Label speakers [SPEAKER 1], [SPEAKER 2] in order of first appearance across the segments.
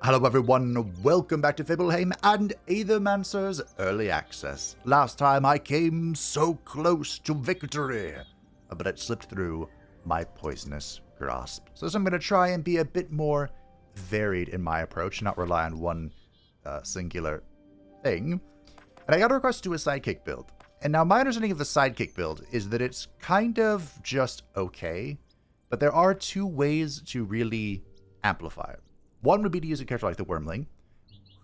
[SPEAKER 1] Hello everyone, welcome back to Fibleheim and Aethermancer's Early Access. Last time I came so close to victory, but it slipped through my poisonous grasp. So I'm going to try and be a bit more varied in my approach, not rely on one singular thing. And I got a request to do a sidekick build. And now my understanding of the sidekick build is that it's kind of just okay, but there are two ways to really amplify it. One would be to use a character like the Wormling,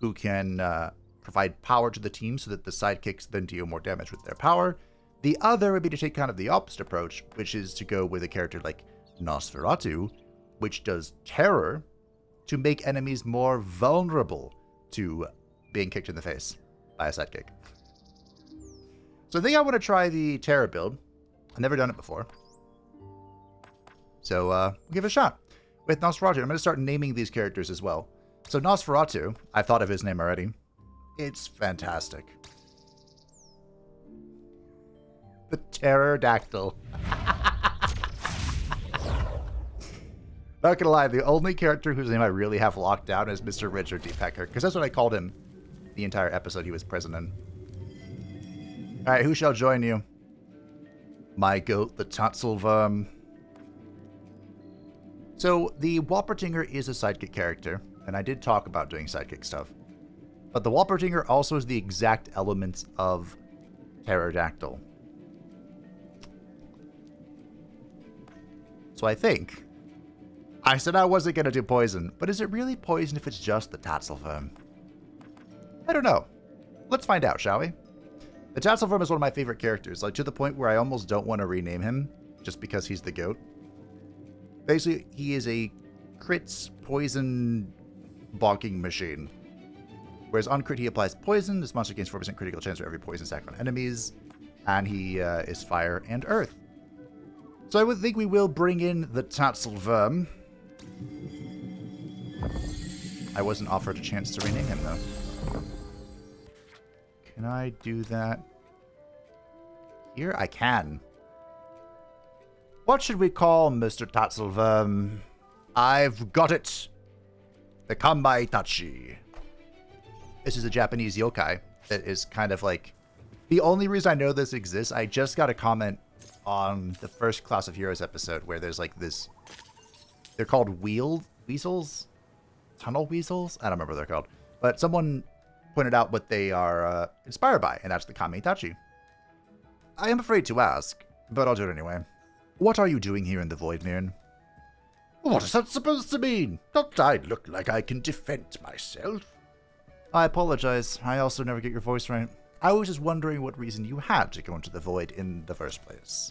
[SPEAKER 1] who can provide power to the team so that the sidekicks then deal more damage with their power. The other would be to take kind of the opposite approach, which is to go with a character like Nosferatu, which does terror to make enemies more vulnerable to being kicked in the face by a sidekick. So I think I want to try the terror build. I've never done it before. So we'll give it a shot. With Nosferatu, I'm going to start naming these characters as well. So Nosferatu, I've thought of his name already. It's fantastic. The Pterodactyl. Not gonna lie, the only character whose name I really have locked down is Mr. Richard D. Pecker, because that's what I called him the entire episode he was present in. Alright, who shall join you? My goat, the Tatzelworm. So, the Whoppertinger is a sidekick character, and I did talk about doing sidekick stuff. But the Whoppertinger also is the exact elements of Pterodactyl. So I think... I said I wasn't going to do poison, but is it really poison if it's just the Tatzelworm? I don't know. Let's find out, shall we? The Tatzelworm is one of my favorite characters, like to the point where I almost don't want to rename him, just because he's the goat. Basically, he is a crits poison bonking machine. Whereas on crit, he applies poison. This monster gains 4% critical chance for every poison stack on enemies. And he is fire and earth. So I would think we will bring in the Tatzelworm. I wasn't offered a chance to rename him, though. Can I do that here? I can. What should we call Mr. Tatzelworm? I've got it! The Kamaitachi. This is a Japanese yokai that is kind of like... The only reason I know this exists, I just got a comment on the first Class of Heroes episode where there's like this... They're called weasels? Tunnel weasels? I don't remember what they're called. But someone pointed out what they are inspired by, and that's the Kamaitachi. I am afraid to ask, but I'll do it anyway. What are you doing here in the Void, Mirren? What is that supposed to mean? Don't I look like I can defend myself? I apologize. I also never get your voice right. I was just wondering what reason you had to go into the Void in the first place.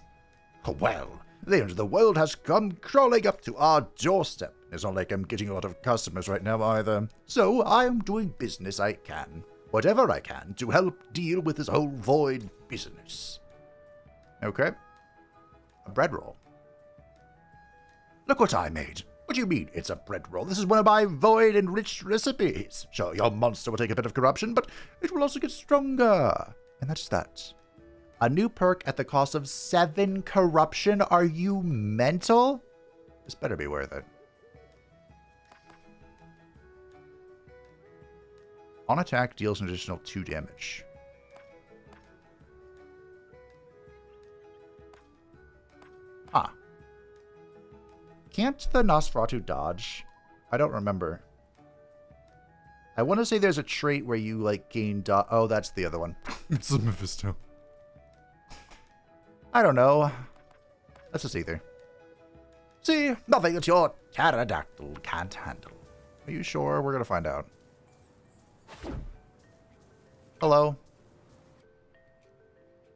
[SPEAKER 1] Well, the end of the world has come crawling up to our doorstep. It's not like I'm getting a lot of customers right now either. So I am doing business I can. Whatever I can to help deal with this whole Void business. Okay. A bread roll. Look what I made. What do you mean it's a bread roll? This is one of my void-enriched recipes. Sure, your monster will take a bit of corruption, but it will also get stronger. And that's that. A new perk at the cost of 7 corruption? Are you mental? This better be worth it. On attack, deals an additional 2 damage. Ah. Can't the Nosferatu dodge? I don't remember. I want to say there's a trait where you, like, gain dodge. Oh, that's the other one. It's a Mephisto. I don't know. Let's just either. See, nothing that your pterodactyl can't handle. Are you sure? We're going to find out. Hello.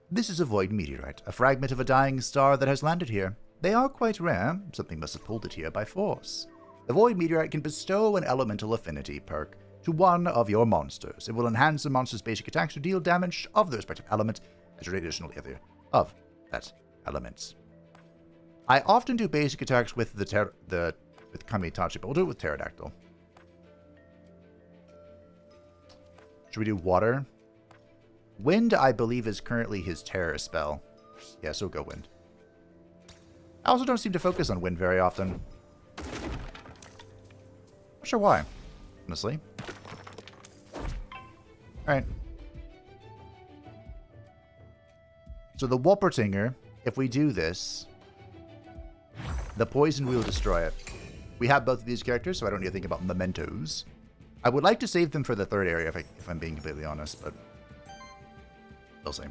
[SPEAKER 1] This is a void meteorite, a fragment of a dying star that has landed here. They are quite rare. Something must have pulled it here by force. The void meteorite can bestow an elemental affinity perk to one of your monsters. It will enhance the monster's basic attacks to deal damage of the respective element as an additional either of that element. I often do basic attacks with with Kamaitachi, but we'll do it with Pterodactyl. Should we do water? Wind, I believe, is currently his terror spell. Yeah, so go wind. I also don't seem to focus on wind very often. Not sure why. honestly. Alright. So the Whoppertinger, if we do this, the poison will destroy it. We have both of these characters, so I don't need to think about mementos. I would like to save them for the third area, if I'm being completely honest, but we'll see.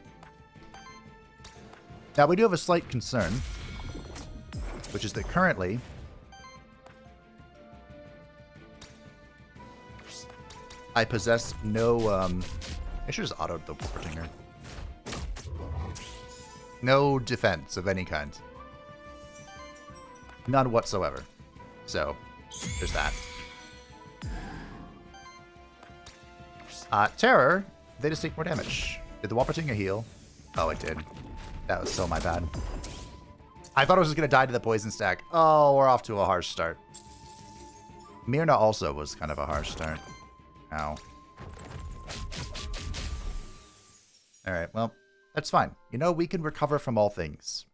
[SPEAKER 1] Now, we do have a slight concern, which is that currently I possess no, I should just auto the Whoppertinger. No defense of any kind. None whatsoever. So, there's that. Terror, they just take more damage. Did the Whoppertinger heal? Oh, it did. That was so my bad. I thought I was just going to die to the poison stack. Oh, we're off to a harsh start. Myrna also was kind of a harsh start. Ow. Alright, well, that's fine. You know, we can recover from all things.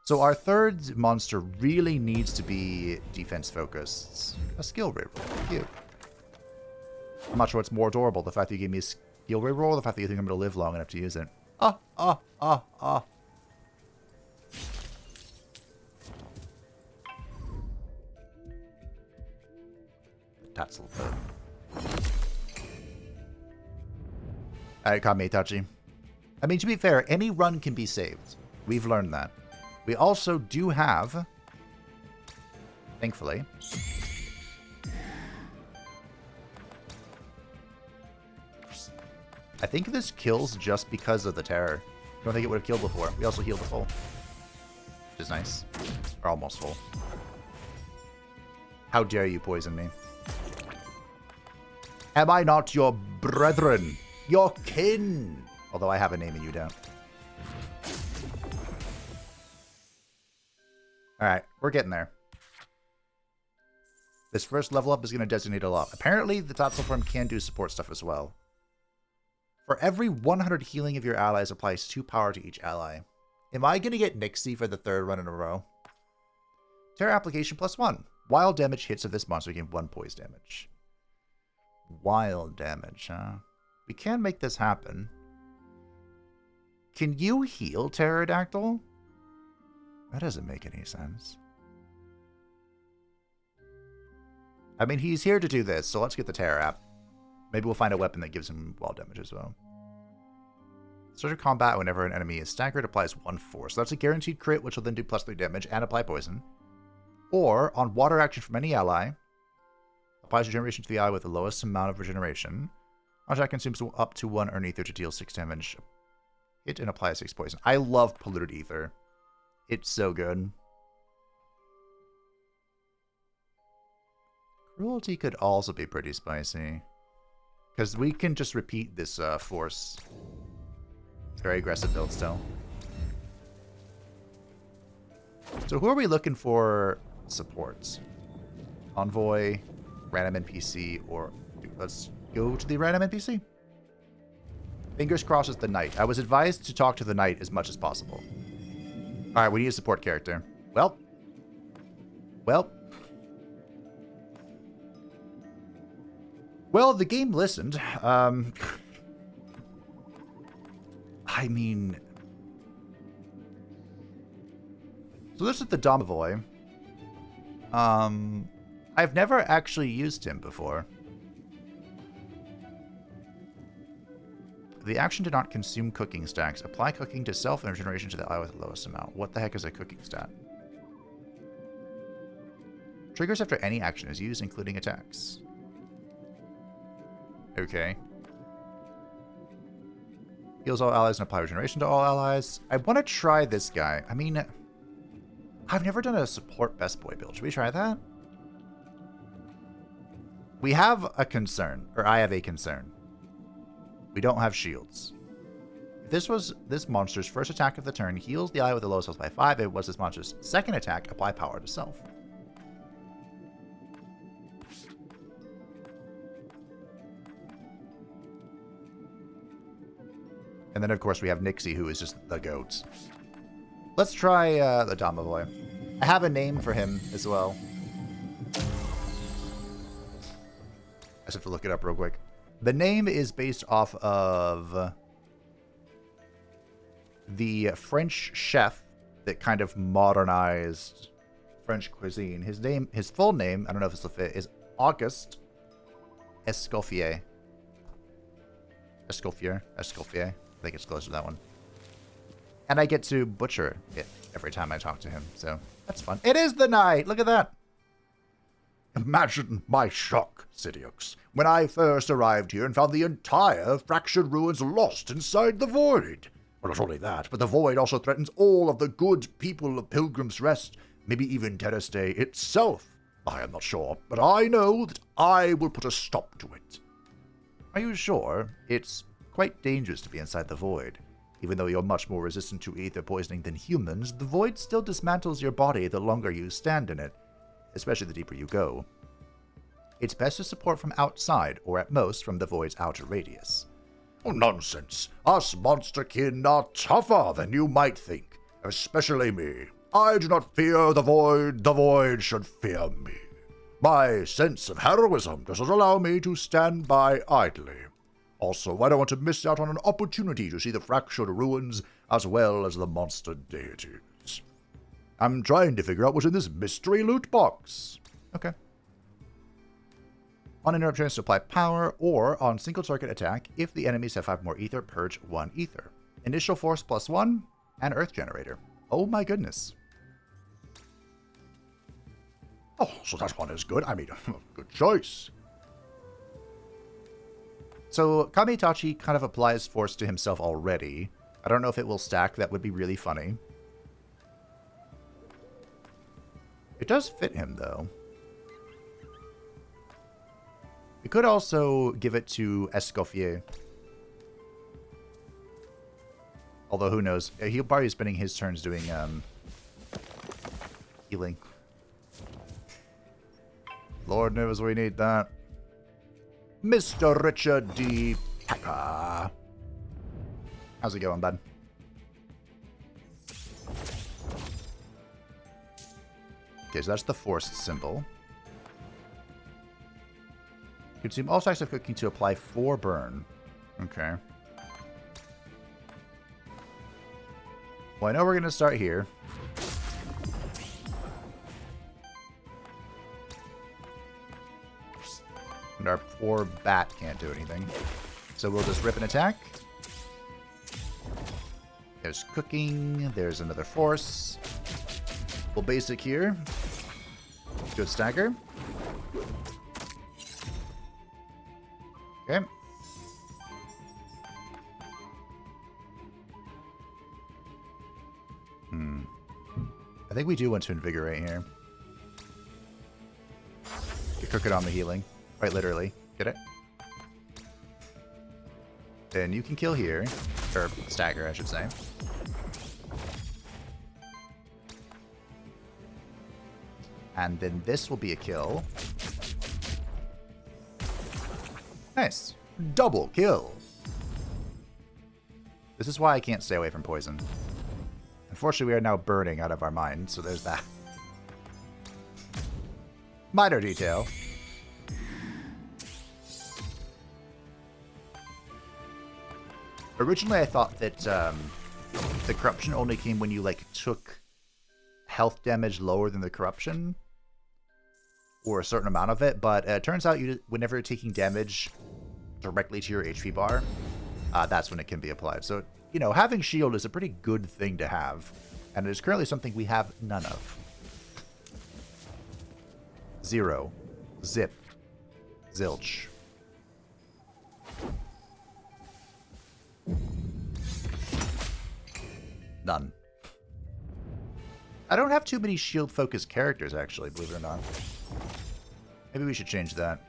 [SPEAKER 1] So our third monster really needs to be defense-focused. A skill reroll. Cute. I'm not sure what's more adorable, the fact that you gave me a skill reroll or the fact that you think I'm going to live long enough to use it. That's a little bit. Alright, Kame Itachi. I mean, to be fair, any run can be saved. We've learned that. We also do have, thankfully, I think this kills just because of the terror. I don't think it would have killed before. We also healed the full, which is nice. Or almost full. How dare you poison me? Am I not your brethren? Your kin? Although I have a name and you don't. Alright, we're getting there. This first level up is going to designate a lot. Apparently, the Tatsu form can do support stuff as well. For every 100 healing of your allies applies 2 power to each ally. Am I going to get Nixie for the third run in a row? Terror application +1. Wild damage hits of this monster gain 1 poise damage. Wild damage, huh? We can make this happen. Can you heal Pterodactyl? That doesn't make any sense. I mean, he's here to do this, so let's get the Terror app. Maybe we'll find a weapon that gives him wild damage as well. Start of combat whenever an enemy is staggered applies 1 force. So that's a guaranteed crit, which will then do +3 damage and apply poison. Or, on water action from any ally, applies regeneration to the ally with the lowest amount of regeneration. Attack consumes up to 1 earn ether to deal 6 damage. Hit and apply 6 poison. I love polluted ether. It's so good. Cruelty could also be pretty spicy. Because we can just repeat this force. Very aggressive build still. So who are we looking for supports? Envoy, random NPC, or... Let's go to the random NPC. Fingers crossed it's the knight. I was advised to talk to the knight as much as possible. Alright, we need a support character. Well, the game listened. I mean... So this is the Domovoy. I've never actually used him before. The action did not consume cooking stacks. Apply cooking to self and regeneration to the ally with the lowest amount. What the heck is a cooking stat? Triggers after any action is used, including attacks. Okay. Heals all allies and apply regeneration to all allies. I want to try this guy. I mean, I've never done a support best boy build. Should we try that? We have a concern, or I have a concern. We don't have shields. If this was this monster's first attack of the turn, heals the ally with the lowest health by 5. If it was this monster's second attack, apply power to self. And then, of course, we have Nixie, who is just the goat. Let's try the Domovoy. I have a name for him as well. I just have to look it up real quick. The name is based off of the French chef that kind of modernized French cuisine. His full name, I don't know if this will fit, is Auguste Escoffier. Escoffier. I think it's close to that one. And I get to butcher it every time I talk to him, so that's fun. It is the night! Look at that! Imagine my shock, Sidiox, when I first arrived here and found the entire fractured ruins lost inside the void. Well, not only that, but the void also threatens all of the good people of Pilgrim's Rest, maybe even Terrace Day itself. I am not sure, but I know that I will put a stop to it. Are you sure? It's quite dangerous to be inside the void. Even though you're much more resistant to ether poisoning than humans, the void still dismantles your body the longer you stand in it, especially the deeper you go. It's best to support from outside, or at most from the void's outer radius. Oh, nonsense. Us monsterkin are tougher than you might think, especially me. I do not fear the void should fear me. My sense of heroism does not allow me to stand by idly. Also, I don't want to miss out on an opportunity to see the fractured ruins as well as the monster deities. I'm trying to figure out what's in this mystery loot box. Okay. On interrupt chance to apply power, or on single target attack, if the enemies have 5 more ether, purge 1 ether. Initial force +1, and earth generator. Oh my goodness. Oh, so that one is good. I mean, good choice. So Kamitachi kind of applies force to himself already. I don't know if it will stack. That would be really funny. It does fit him, though. We could also give it to Escoffier. Although, who knows? He'll probably be spending his turns doing healing. Lord knows we need that. Mr. Richard D. Hecca. How's it going, bud? Okay, so that's the forced symbol. Consume all stacks of cooking to apply 4 burn. Okay. Well, I know we're going to start here. And our poor bat can't do anything. So we'll just rip an attack. There's cooking. There's another force. We'll basic here. Good stagger. Okay. I think we do want to invigorate here. You cook it on the healing. Quite literally. Get it? Then you can kill here. Or stagger, I should say. And then this will be a kill. Nice. Double kill. This is why I can't stay away from poison. Unfortunately, we are now burning out of our mind, so there's that. Minor detail. Originally, I thought that the corruption only came when you, like, took health damage lower than the corruption. Or a certain amount of it, but it turns out whenever you're taking damage directly to your HP bar, that's when it can be applied. So, you know, having shield is a pretty good thing to have, and it is currently something we have none of. 0. Zip. Zilch. None. I don't have too many shield-focused characters, actually, believe it or not. Maybe we should change that.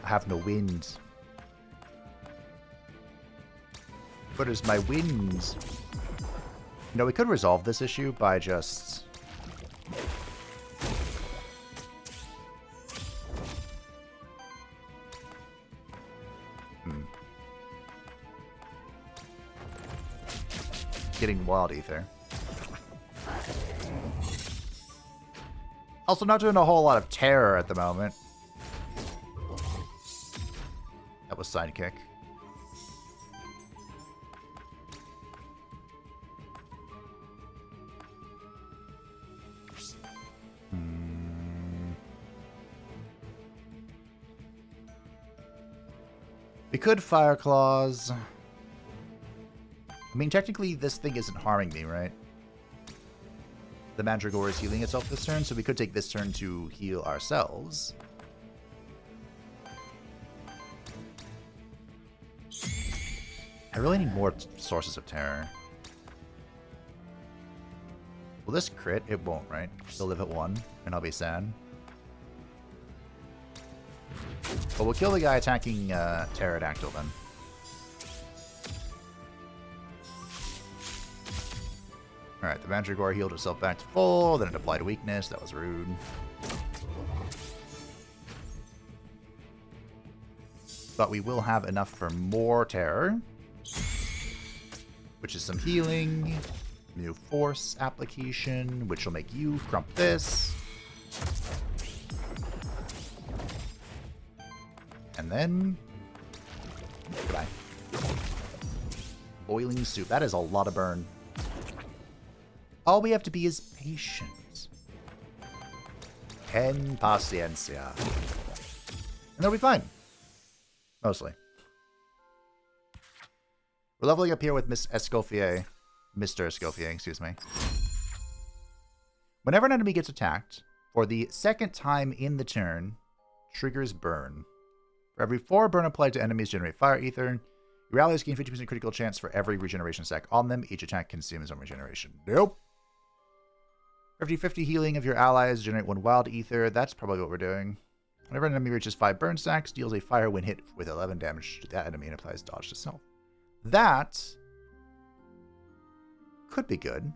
[SPEAKER 1] I have no wind. What is my wind? You know, we could resolve this issue by just... getting wild ether. Also not doing a whole lot of terror at the moment. That was sidekick. We could Fire Claws. I mean, technically, this thing isn't harming me, right? The Mandragora is healing itself this turn, so we could take this turn to heal ourselves. I really need more sources of terror. Will this crit? It won't, right? They'll live at 1, and I'll be sad. But we'll kill the guy attacking Pterodactyl then. Alright, the Mandragora healed itself back to full, then it applied weakness. That was rude. But we will have enough for more terror, which is some healing, new force application, which will make you crump this. And then, goodbye. Boiling soup. That is a lot of burn. All we have to be is patient. En paciencia. And they'll be fine. Mostly. We're leveling up here with Miss Escoffier. Mr. Escoffier, excuse me. Whenever an enemy gets attacked, for the second time in the turn, triggers burn. For every 4 burn applied to enemies generate fire ether. Your allies gain 50% critical chance for every regeneration stack on them. Each attack consumes some regeneration. Nope. For every 50 healing of your allies, generate 1 wild ether. That's probably what we're doing. Whenever an enemy reaches 5 burn stacks, deals a fire when hit with 11 damage to that enemy and applies dodge to self. That could be good.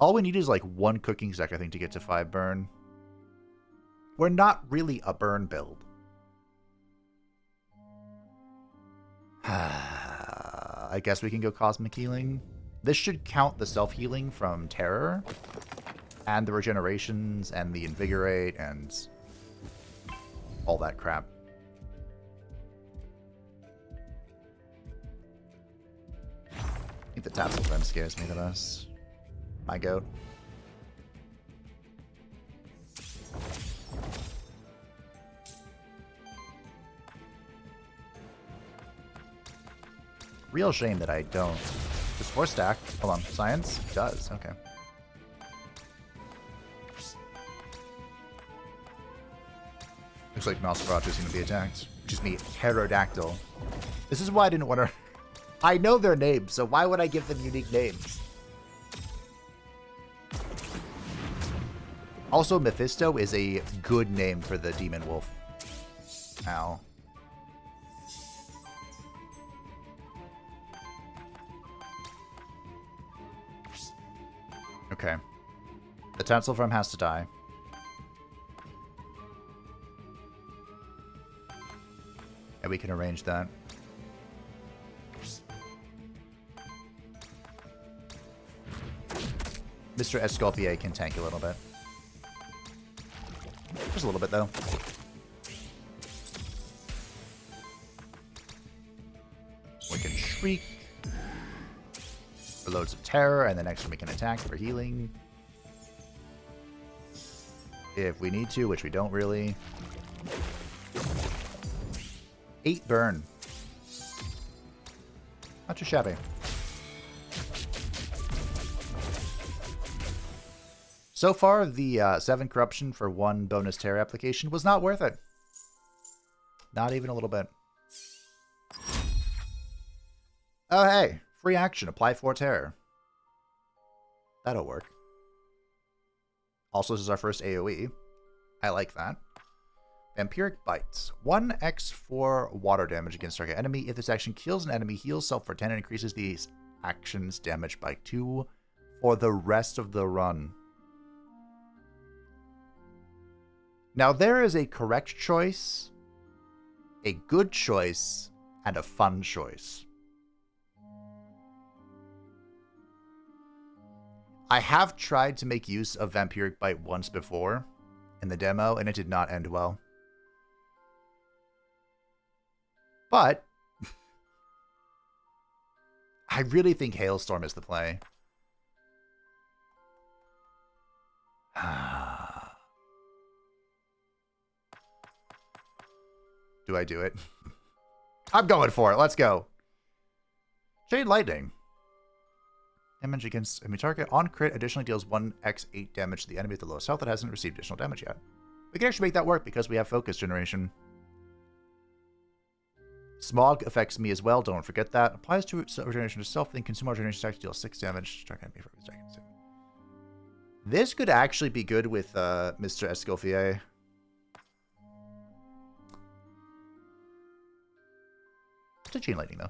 [SPEAKER 1] All we need is like 1 cooking stack, I think, to get to 5 burn. We're not really a burn build. I guess we can go Cosmic Healing. This should count the self-healing from Terror, and the regenerations, and the Invigorate, and all that crap. I think the Tassel of them scares me the most. My goat. Real shame that I don't. Does 4 stack? Hold on. Science? Does. Okay. Looks like Nosferatu is going to be attacked. Which is me, Pterodactyl. This is why I didn't want to... I know their names, so why would I give them unique names? Also, Mephisto is a good name for the Demon Wolf. Ow. Okay. The Tassel Farm has to die. And we can arrange that. Mr. Escoffier can tank a little bit. Just a little bit, though. We can Shriek for loads of terror, and the next one we can attack for healing. If we need to, which we don't really. 8 burn. Not too shabby. So far, the 7 corruption for 1 bonus terror application was not worth it. Not even a little bit. Oh, hey. Free action. Apply 4 terror. That'll work. Also, this is our first AoE. I like that. Vampiric Bites. 1x4 water damage against target enemy. If this action kills an enemy, heals self for 10 and increases the action's damage by 2 for the rest of the run. Now, there is a correct choice, a good choice, and a fun choice. I have tried to make use of Vampiric Bite once before in the demo, and it did not end well. But I really think Hailstorm is the play. Do I do it? I'm going for it. Let's go. Shade Lightning. Damage against enemy target. On crit, additionally deals 1x8 damage to the enemy at the lowest health that hasn't received additional damage yet. We can actually make that work because we have focus generation. Smog affects me as well. Don't forget that. Applies to regeneration to self, then consume regeneration attack to deal 6 damage. Strike enemy for every second. This could actually be good with Mr. Escoffier. It's a chain lightning, though.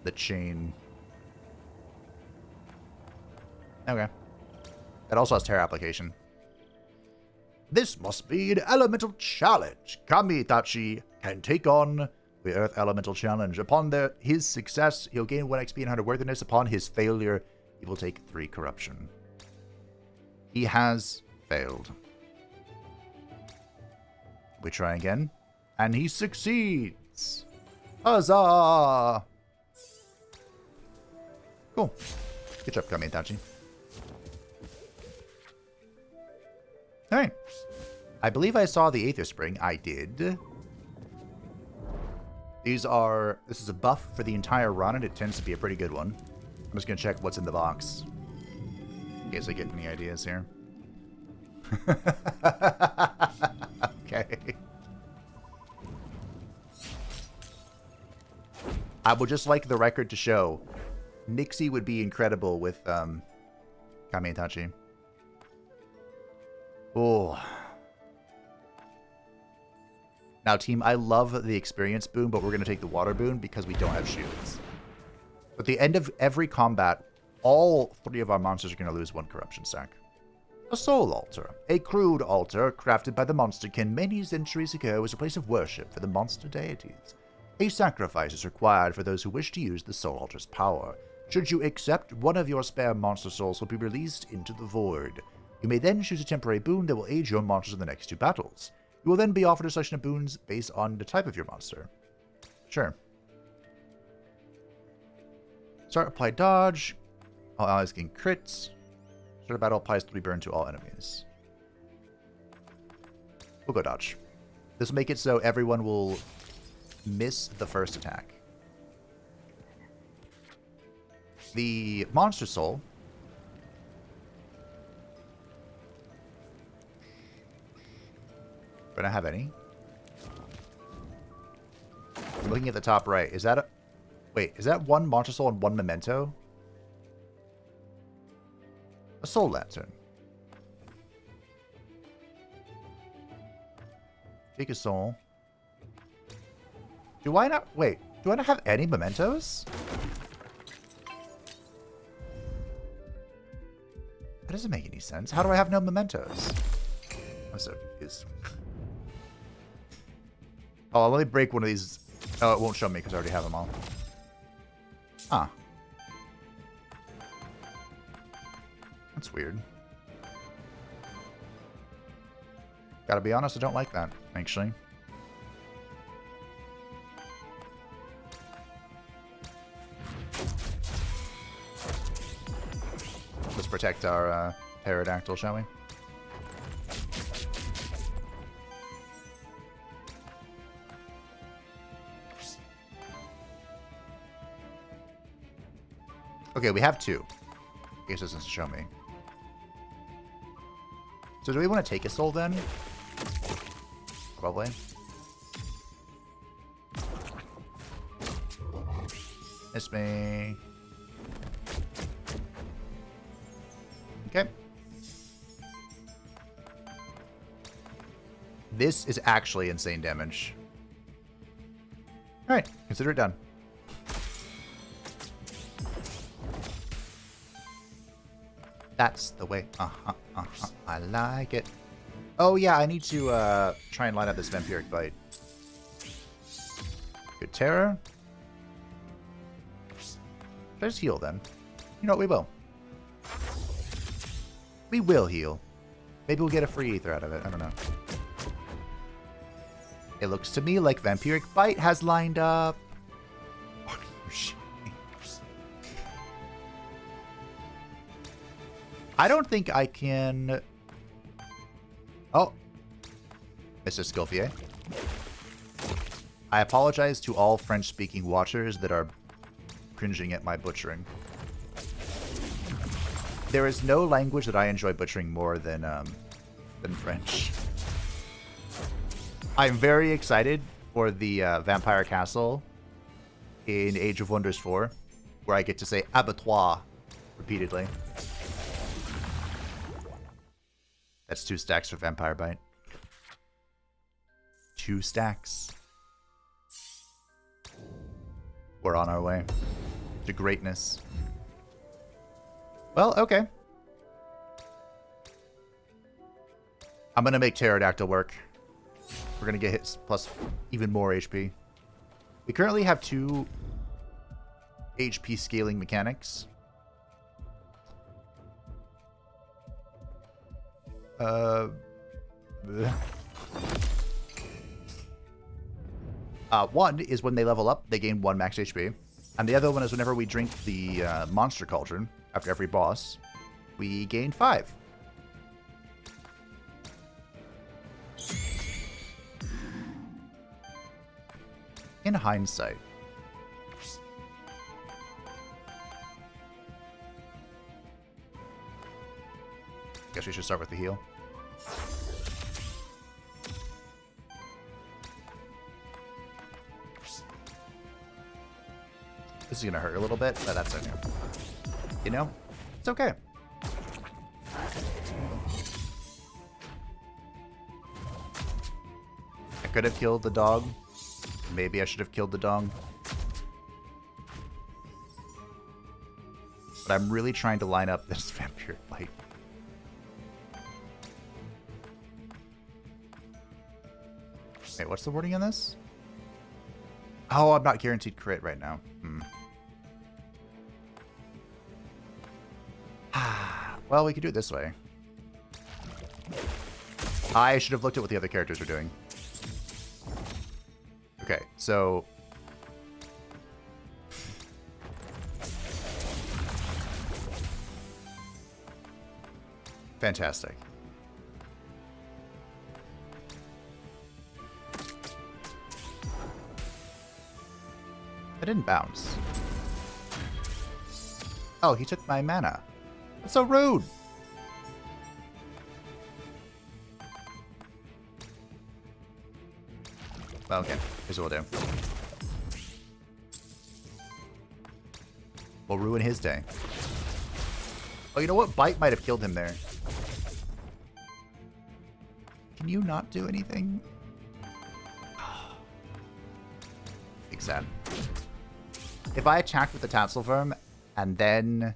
[SPEAKER 1] The chain. Okay. It also has Terra application. This must be an elemental challenge. Kamitachi can take on the Earth Elemental Challenge. Upon his success, he'll gain 1 XP and 100 worthiness. Upon his failure, he will take 3 corruption. He has failed. We try again. And he succeeds. Huzzah! Cool. Good job, Kamitachi. Alright. I believe I saw the Aether Spring. I did. This is a buff for the entire run, and it tends to be a pretty good one. I'm just going to check what's in the box. In case I get any ideas here. Okay. I would just like the record to show Nixie would be incredible with Kamitachi. Oh. Now, team, I love the experience boon, but we're going to take the water boon because we don't have shields. At the end of every combat, all 3 of our monsters are going to lose 1 corruption stack. A soul altar. A crude altar crafted by the monsterkin many centuries ago as a place of worship for the monster deities. A sacrifice is required for those who wish to use the soul altar's power. Should you accept, one of your spare monster souls will be released into the void. You may then choose a temporary boon that will aid your monsters in the next 2 battles. You will then be offered a selection of boons based on the type of your monster. Sure. Start apply dodge. All allies gain crits. Start of battle applies 3 burn to all enemies. We'll go dodge. This will make it so everyone will miss the first attack. The monster soul. Do I have any? I'm looking at the top right. Is that a... Wait, is that 1 monster soul and 1 memento? A soul lantern. Take a soul. Do I not... Wait, do I not have any mementos? That doesn't make any sense. How do I have no mementos? I'm so confused. Oh, let me break one of these. Oh, it won't show me because I already have them all. Huh. That's weird. Gotta be honest, I don't like that, actually. Let's protect our pterodactyl, shall we? Okay, we have 2. I guess this doesn't show me. So do we want to take a soul then? Probably. Miss me. Okay. This is actually insane damage. Alright, consider it done. That's the way. I like it. Oh, yeah, I need to try and line up this Vampiric Bite. Good terror. Should I just heal then? You know what, we will. We will heal. Maybe we'll get a free ether out of it. I don't know. It looks to me like Vampiric Bite has lined up. Are you serious? I don't think I can... Oh. Mr. Scoffier. I apologize to all French-speaking watchers that are cringing at my butchering. There is no language that I enjoy butchering more than French. I'm very excited for the Vampire Castle in Age of Wonders 4, where I get to say abattoir repeatedly. That's 2 stacks for Vampire Bite. 2 stacks. We're on our way to greatness. Well, okay. I'm going to make Pterodactyl work. We're going to get hits plus even more HP. We currently have 2 HP scaling mechanics. One is when they level up, they gain 1 max HP. And the other one is whenever we drink the Monster Cauldron after every boss, we gain 5. In hindsight. Guess we should start with the heal. This is going to hurt a little bit, but that's okay. You know? It's okay. I could have killed the dog. Maybe I should have killed the dog. But I'm really trying to line up this Vampiric Bite. Wait, what's the wording on this? Oh, I'm not guaranteed crit right now. Well, we could do it this way. I should have looked at what the other characters were doing. Okay, so... Fantastic. I didn't bounce. Oh, he took my mana. That's so rude. Well, okay. Here's what we'll do. We'll ruin his day. Oh, you know what? Bite might have killed him there. Can you not do anything? Big sad. If I attacked with the Tatzelworm and then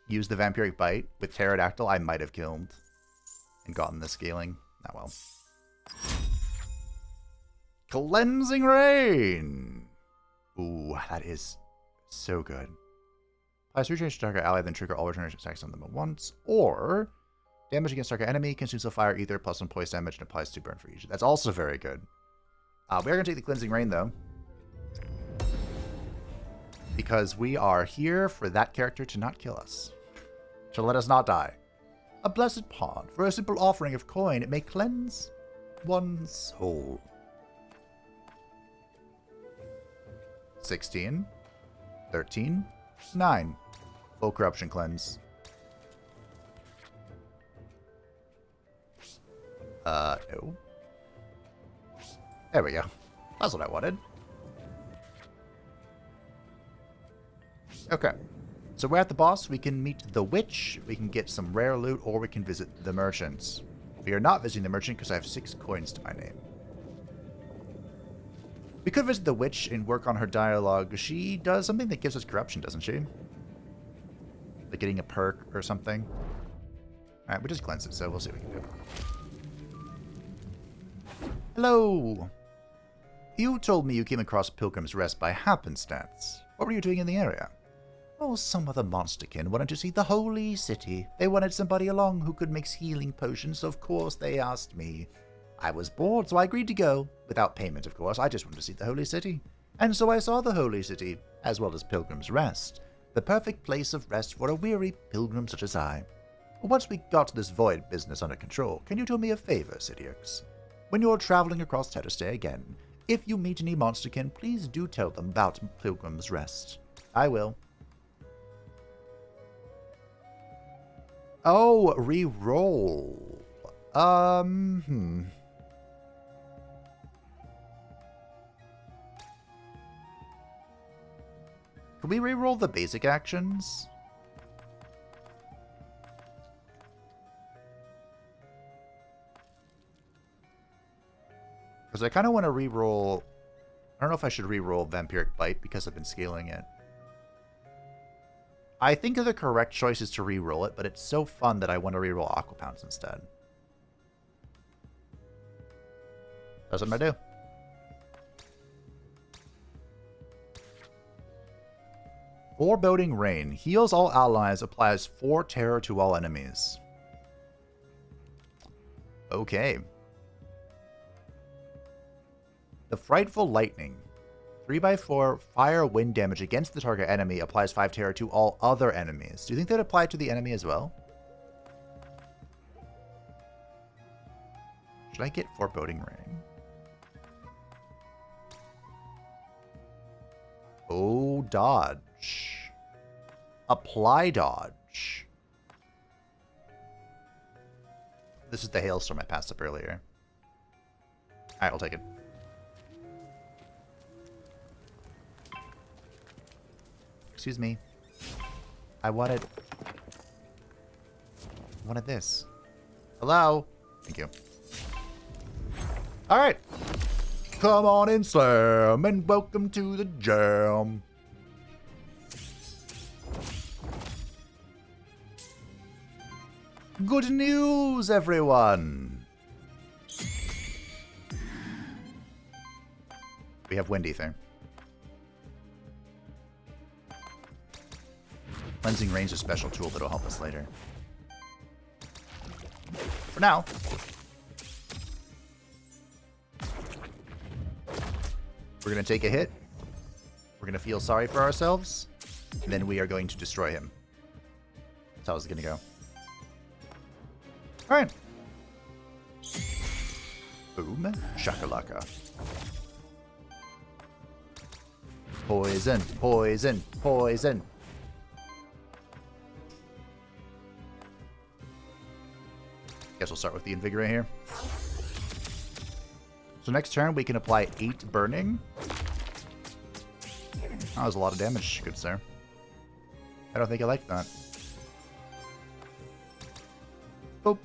[SPEAKER 1] used the Vampiric Bite with Pterodactyl, I might have killed and gotten the scaling. Not well. Cleansing Rain! Ooh, that is so good. Applies regeneration to target ally, then trigger all regeneration attacks on them at once. Or damage against target enemy, consumes a fire ether, plus 1 poise damage, and applies 2 burn for each. That's also very good. We are going to take the Cleansing Rain, though. Because we are here for that character to not kill us. To let us not die. A blessed pond. For a simple offering of coin, it may cleanse one's soul. 16. 13. 9. Full corruption cleanse. No. There we go. That's what I wanted. Okay. So we're at the boss. We can meet the witch. We can get some rare loot, or we can visit the merchants. We are not visiting the merchant because I have 6 coins to my name. We could visit the witch and work on her dialogue. She does something that gives us corruption, doesn't she? Like getting a perk or something. Alright, we just cleanse it, so we'll see what we can do. Hello! You told me you came across Pilgrim's Rest by happenstance. What were you doing in the area? Oh, some of the monsterkin wanted to see the holy city. They wanted somebody along who could mix healing potions, so of course they asked me. I was bored, so I agreed to go. Without payment, of course. I just wanted to see the holy city. And so I saw the holy city, as well as Pilgrim's Rest. The perfect place of rest for a weary pilgrim such as I. Once we got this void business under control, can you do me a favor, Sidiox? When you're traveling across Terrorstay again, if you meet any monsterkin, please do tell them about Pilgrim's Rest. I will. Oh, re-roll. Can we re-roll the basic actions? Because I kind of want to re-roll... I don't know if I should re-roll Vampiric Bite because I've been scaling it. I think the correct choice is to re-roll it, but it's so fun that I want to re-roll Aqua Pounce instead. That's what I'm going to do. Foreboding Rain. Heals all allies, applies 4 terror to all enemies. Okay. The Frightful Lightning. 3x4 fire wind damage against the target enemy, applies 5 terror to all other enemies. Do you think that apply to the enemy as well? Should I get Foreboding Rain? Oh, dodge. Apply dodge. This is the hailstorm I passed up earlier. Alright, I'll take it. Excuse me. I wanted this. Hello? Thank you. Alright. Come on in, Slam, and welcome to the jam. Good news, everyone. We have Wind Ether. Cleansing Rain is a special tool that'll help us later. For now, we're going to take a hit. We're going to feel sorry for ourselves. And then we are going to destroy him. That's how it's going to go. Alright. Boom. Shakalaka. Poison. Poison. Poison. Guess we'll start with the Invigorate here. So next turn we can apply 8 burning. That was a lot of damage, good sir. I don't think I like that. Boop.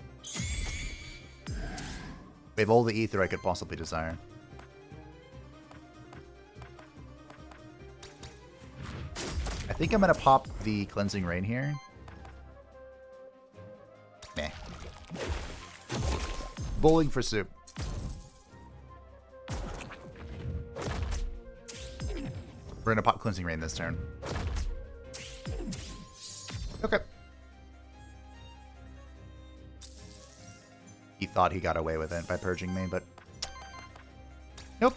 [SPEAKER 1] We have all the ether I could possibly desire. I think I'm gonna pop the Cleansing Rain here. Meh. Bowling for soup. We're gonna pop Cleansing Rain this turn. Okay. He thought he got away with it by purging me, but nope.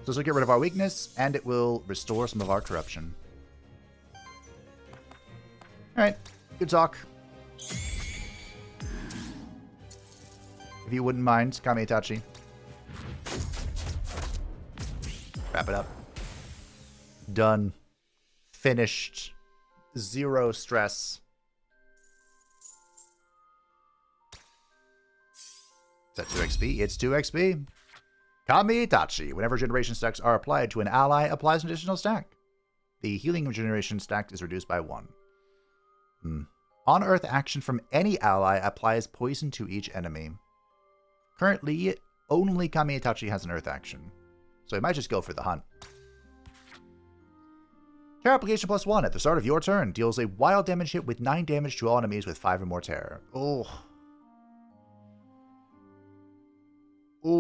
[SPEAKER 1] So this will get rid of our weakness, and it will restore some of our corruption. Alright, good talk. If you wouldn't mind, Kami Itachi. Wrap it up. Done. Finished. 0 stress. Is that 2 XP? It's 2 XP. Kami Itachi. Whenever generation stacks are applied to an ally, applies an additional stack. The healing generation stack is reduced by 1. On-Earth action from any ally applies poison to each enemy. Currently, only Kami Itachi has an Earth action, so I might just go for the hunt. Terror application +1 at the start of your turn deals a wild damage hit with 9 damage to all enemies with 5 or more terror. Oh. Ooh.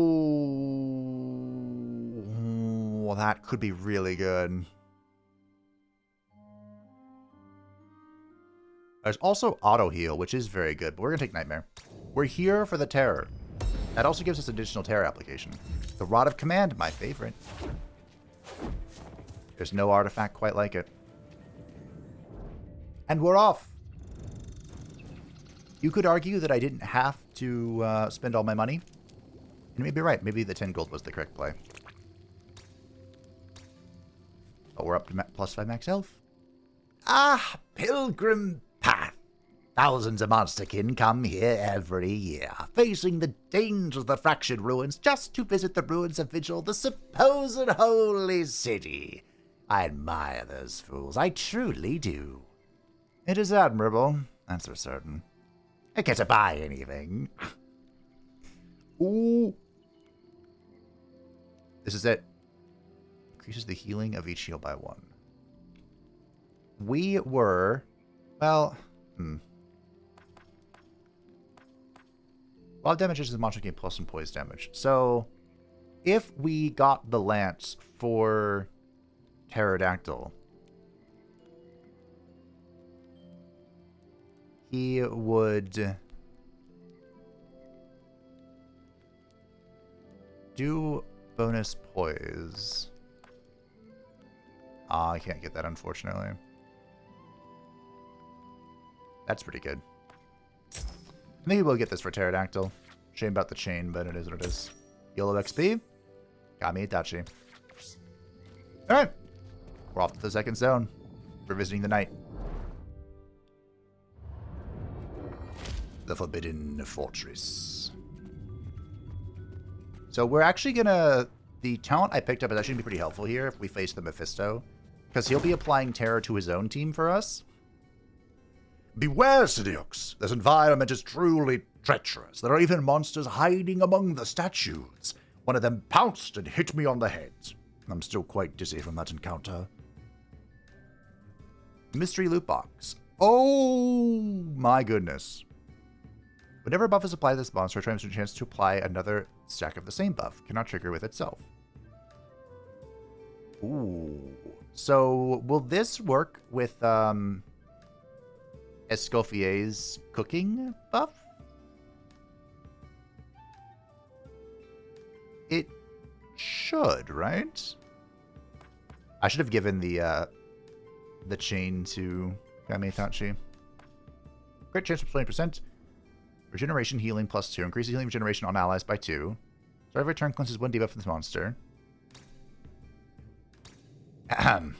[SPEAKER 1] Well, that could be really good. There's also auto heal, which is very good, but we're going to take Nightmare. We're here for the terror. That also gives us additional terror application. The Rod of Command, my favorite. There's no artifact quite like it. And we're off. You could argue that I didn't have to spend all my money. And you may be right. Maybe the 10 gold was the correct play. But we're up to +5 max health. Ah, Pilgrim Path. Thousands of monsterkin come here every year, facing the dangers of the fractured ruins just to visit the ruins of Vigil, the supposed holy city. I admire those fools. I truly do. It is admirable, that's for certain. I can't buy anything. Ooh. This is it. Increases the healing of each heal by 1. We were... Well... Wild damage is the monster gain plus 1 poise damage. So, if we got the lance for Pterodactyl, he would do bonus poise. I can't get that, unfortunately. That's pretty good. Maybe we'll get this for Pterodactyl. Shame about the chain, but it is what it is. YOLO XP. Got me Itachi. Alright. We're off to the second zone. We're visiting the night. The Forbidden Fortress. So we're actually gonna... The talent I picked up is actually gonna be pretty helpful here if we face the Mephisto. Because he'll be applying terror to his own team for us. Beware, Sidiox. This environment is truly treacherous. There are even monsters hiding among the statues. One of them pounced and hit me on the head. I'm still quite dizzy from that encounter. Mystery loot box. Oh my goodness. Whenever a buff is applied to this monster, it has a chance to apply another stack of the same buff. Cannot trigger with itself. Ooh. So, will this work with, Escoffier's cooking buff? It should, right? I should have given the chain to Kame-Itachi. Crit chance for 20%. Regeneration healing +2. Increases healing regeneration on allies by 2. So every turn cleanses 1 debuff for this monster. Ahem.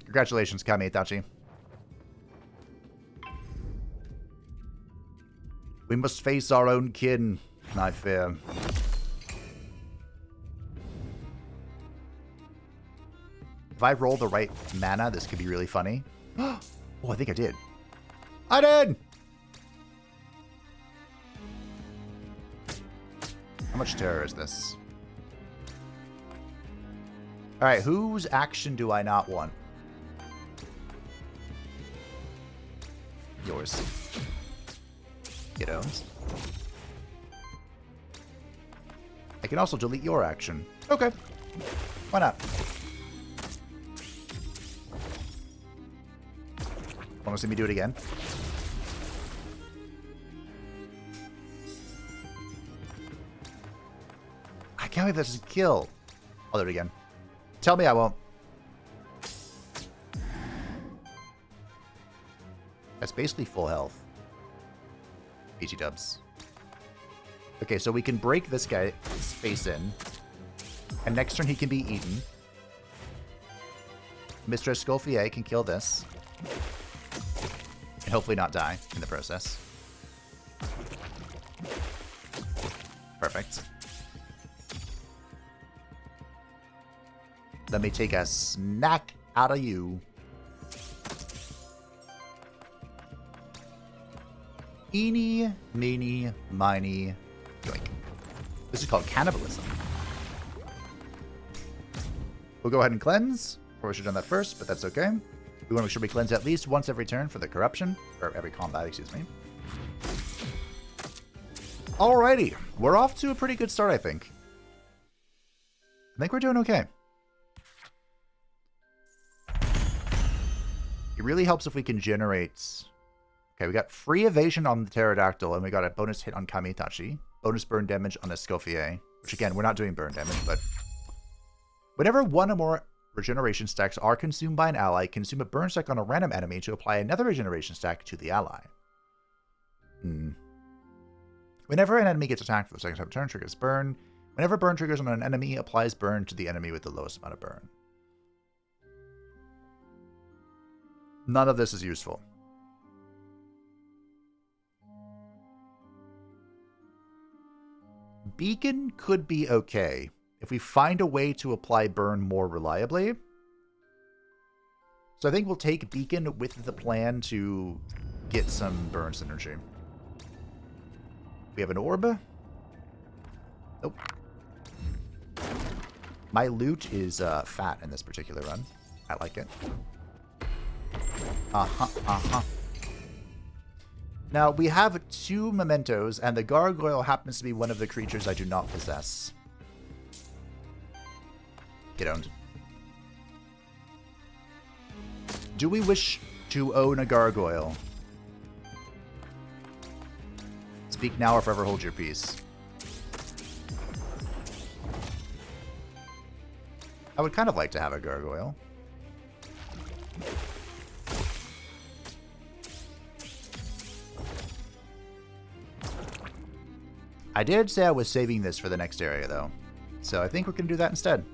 [SPEAKER 1] Congratulations, Kame-Itachi. We must face our own kin, I fear. If I roll the right mana, this could be really funny. Oh, I think I did. I did! How much terror is this? Alright, whose action do I not want? Yours. Kiddos. I can also delete your action. Okay. Why not? Want to see me do it again? I can't believe this is a kill. I'll do it again. Tell me I won't. That's basically full health. BT dubs. Okay, so we can break this guy's face in. And next turn he can be eaten. Mr. Escoffier can kill this. And hopefully not die in the process. Perfect. Let me take a snack out of you. Eeny, meeny, miny, yoink. This is called cannibalism. We'll go ahead and cleanse. Probably should have done that first, but that's okay. We want to make sure we cleanse at least once every turn for the corruption. Or every combat, excuse me. Alrighty. We're off to a pretty good start, I think. I think we're doing okay. It really helps if we can generate Okay, we got free evasion on the Pterodactyl, and we got a bonus hit on Kamitachi. Bonus burn damage on Escoffier. Which, again, we're not doing burn damage, but... Whenever one or more regeneration stacks are consumed by an ally, consume a burn stack on a random enemy to apply another regeneration stack to the ally. Whenever an enemy gets attacked for the second time turn, triggers burn. Whenever burn triggers on an enemy, applies burn to the enemy with the lowest amount of burn. None of this is useful. Beacon could be okay if we find a way to apply burn more reliably. So I think we'll take Beacon with the plan to get some burn synergy. We have an orb. Nope. My loot is fat in this particular run. I like it. Now, we have 2 mementos, and the gargoyle happens to be one of the creatures I do not possess. Get owned. Do we wish to own a gargoyle? Speak now or forever hold your peace. I would kind of like to have a gargoyle. I did say I was saving this for the next area, though. So I think we're going to do that instead.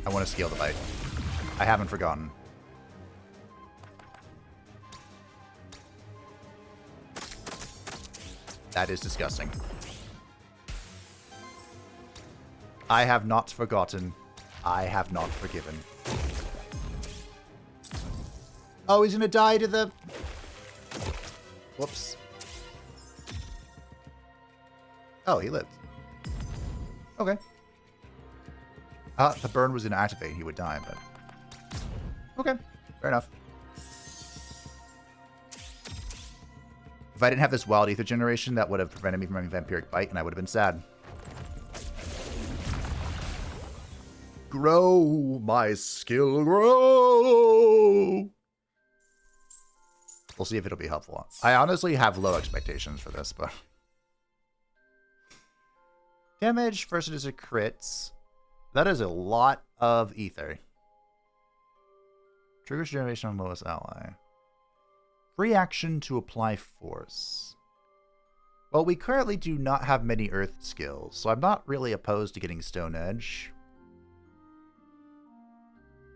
[SPEAKER 1] I want to scale the bite. I haven't forgotten. That is disgusting. I have not forgotten. I have not forgiven. Oh, he's going to die to the... Whoops. Oh, he lived. Okay. The burn was going to activate. He would die, but... Okay. Fair enough. If I didn't have this wild ether generation, that would have prevented me from having vampiric bite, and I would have been sad. Grow, my skill, grow! We'll see if it'll be helpful. I honestly have low expectations for this, but... Damage versus a crits. That is a lot of ether. Triggers generation on lowest ally. Free action to apply force. Well, we currently do not have many earth skills, so I'm not really opposed to getting Stone Edge.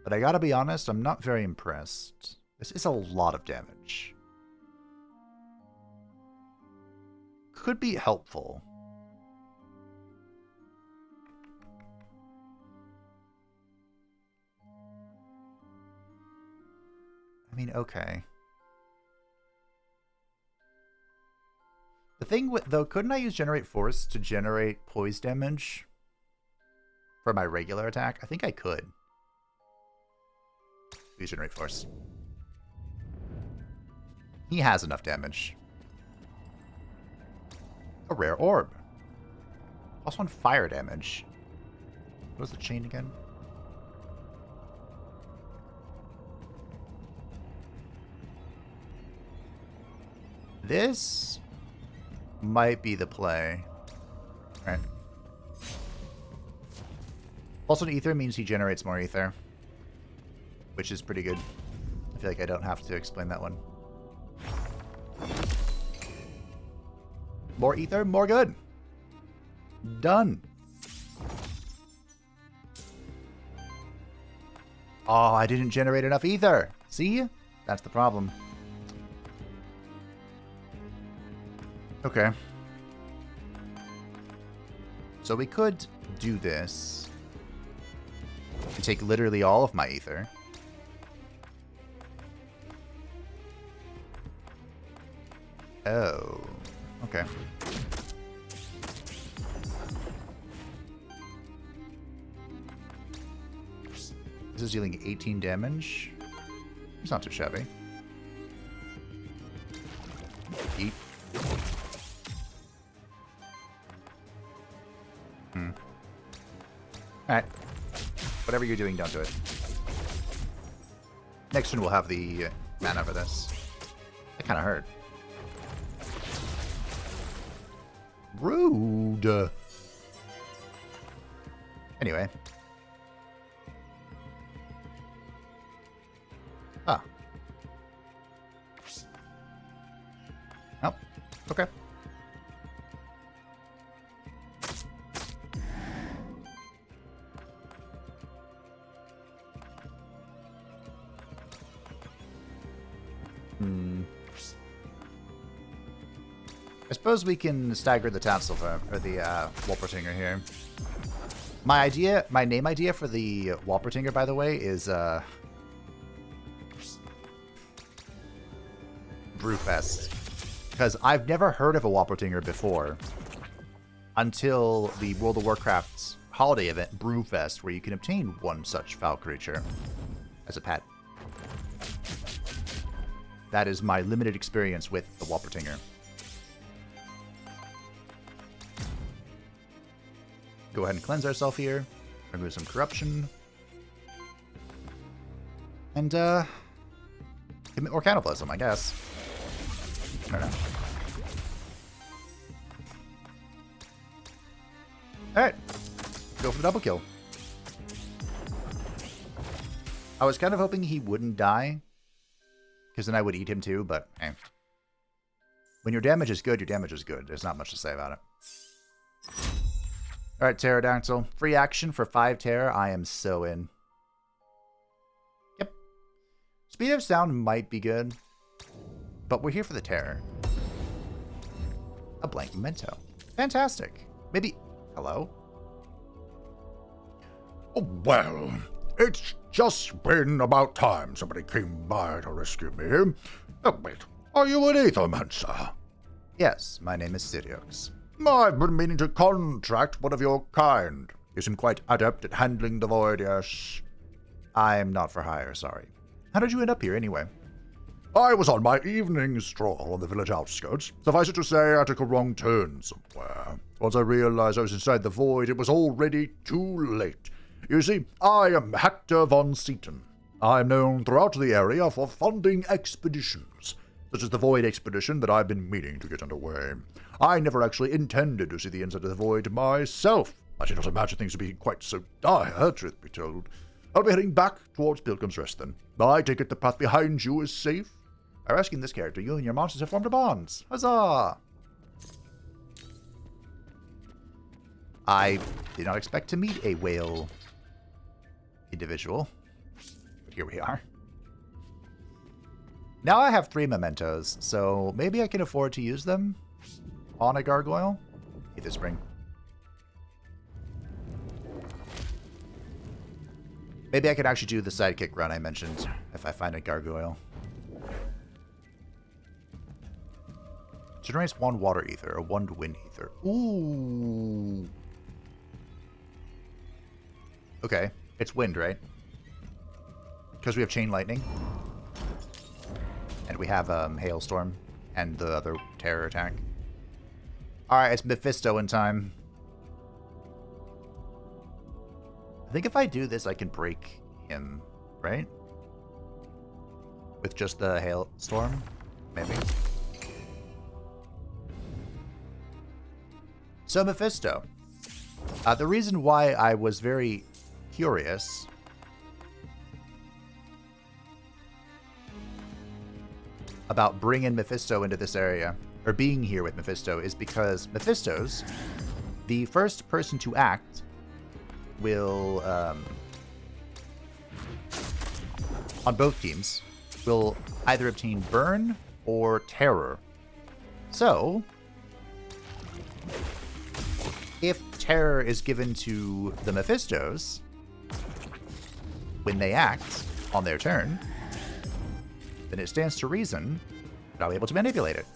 [SPEAKER 1] But I gotta be honest, I'm not very impressed. This is a lot of damage. Could be helpful. I mean, okay. The thing with, though, couldn't I use Generate Force to generate poise damage for my regular attack? I think I could. Use Generate Force. He has enough damage. A rare orb. Also on fire damage. What was the chain again? This might be the play. All right. Also, ether means he generates more ether, which is pretty good. I feel like I don't have to explain that one. More ether, more good. Done. Oh, I didn't generate enough ether. See? That's the problem. Okay. So we could do this and take literally all of my ether. Oh. Okay. This is dealing 18 damage. It's not too shabby. Eat. Alright. Whatever you're doing, don't do it. Next turn we'll have the mana for this. That kind of hurt. Rude. Anyway. Ah. Oh, okay. I suppose we can stagger the Tassel or the Walpertinger here. My name idea for the Walpertinger, by the way, is Brewfest. Because I've never heard of a Walpertinger before until the World of Warcraft's holiday event, Brewfest, where you can obtain one such foul creature as a pet. That is my limited experience with the Walpertinger. Go ahead and cleanse ourselves here. Remove some corruption. And, commit more cannibalism, I guess. I don't know. Alright. Go for the double kill. I was kind of hoping he wouldn't die, because then I would eat him too, but hey. When your damage is good, your damage is good. There's not much to say about it. Alright, Pterodactyl. Free action for 5 Terror. I am so in. Yep. Speed of Sound might be good, but we're here for the Terror. A blank memento. Fantastic. Maybe... Hello?
[SPEAKER 2] Oh, well, it's just been about time somebody came by to rescue me. Oh, wait, are you an Aethermancer?
[SPEAKER 1] Yes, my name is Siriox.
[SPEAKER 2] I've been meaning to contract one of your kind. You seem quite adept at handling the void, yes?
[SPEAKER 1] I'm not for hire, sorry. How did you end up here, anyway?
[SPEAKER 2] I was on my evening stroll on the village outskirts. Suffice it to say, I took a wrong turn somewhere. Once I realized I was inside the void, it was already too late. You see, I am Hector von Seaton. I am known throughout the area for funding expeditions, such as the Void expedition that I've been meaning to get underway. I never actually intended to see the inside of the Void myself. I did not imagine things to be quite so dire, truth be told. I'll be heading back towards Pilgrim's Rest then. I take it the path behind you is safe? By rescuing this character, you and your monsters have formed a bond. Huzzah! I did not expect to meet a whale individual, but here we are. Now I have 3 mementos, so maybe I can afford to use them on a gargoyle. Either spring. Maybe I could actually do the sidekick run I mentioned if I find a gargoyle. Generates 1 water ether or 1 wind ether. Ooh. Okay, it's wind, right? Because we have chain lightning. And we have hailstorm and the other terror attack. Alright, it's Mephisto in time. I think if I do this, I can break him, right? With just the hailstorm, maybe. So Mephisto. The reason why I was very curious about bringing Mephisto into this area, or being here with Mephisto, is because Mephisto's the first person to act will, on both teams, will either obtain burn or terror. So, if terror is given to the Mephistos when they act on their turn, then it stands to reason that I'll be able to manipulate it.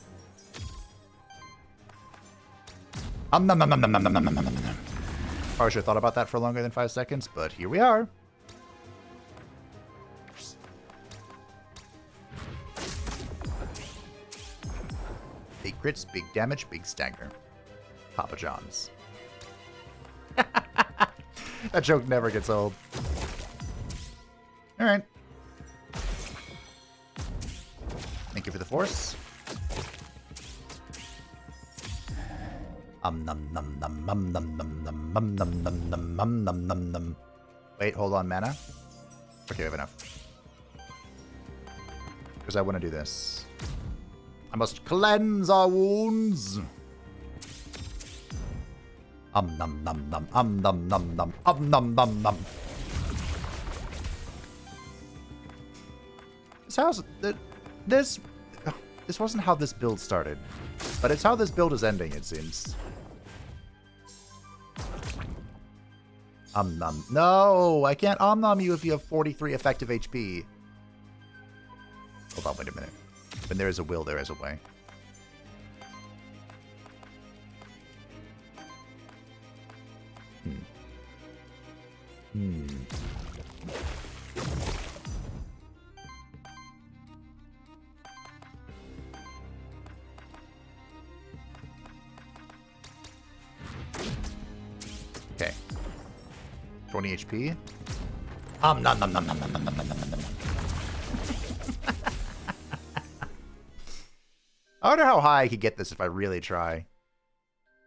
[SPEAKER 2] Probably should have thought about that for longer than 5 seconds, but here we are. Big crits, big damage, big stagger. Papa John's. That joke never gets old. Alright.
[SPEAKER 1] you for the force. Num num num num num num num num num num num num num num num. Wait, hold on, mana. Okay, we have enough. Because I want to do this. I must cleanse our wounds. Num num num num num num num num num num. This wasn't how this build started, but it's how this build is ending, it seems. Num. No, I can't num you if you have 43 effective HP. Hold on, wait a minute. When there is a will, there is a way. Okay. 20 HP. Nom nom nom nom nom nom nom nom nom nom. I wonder how high I could get this if I really try.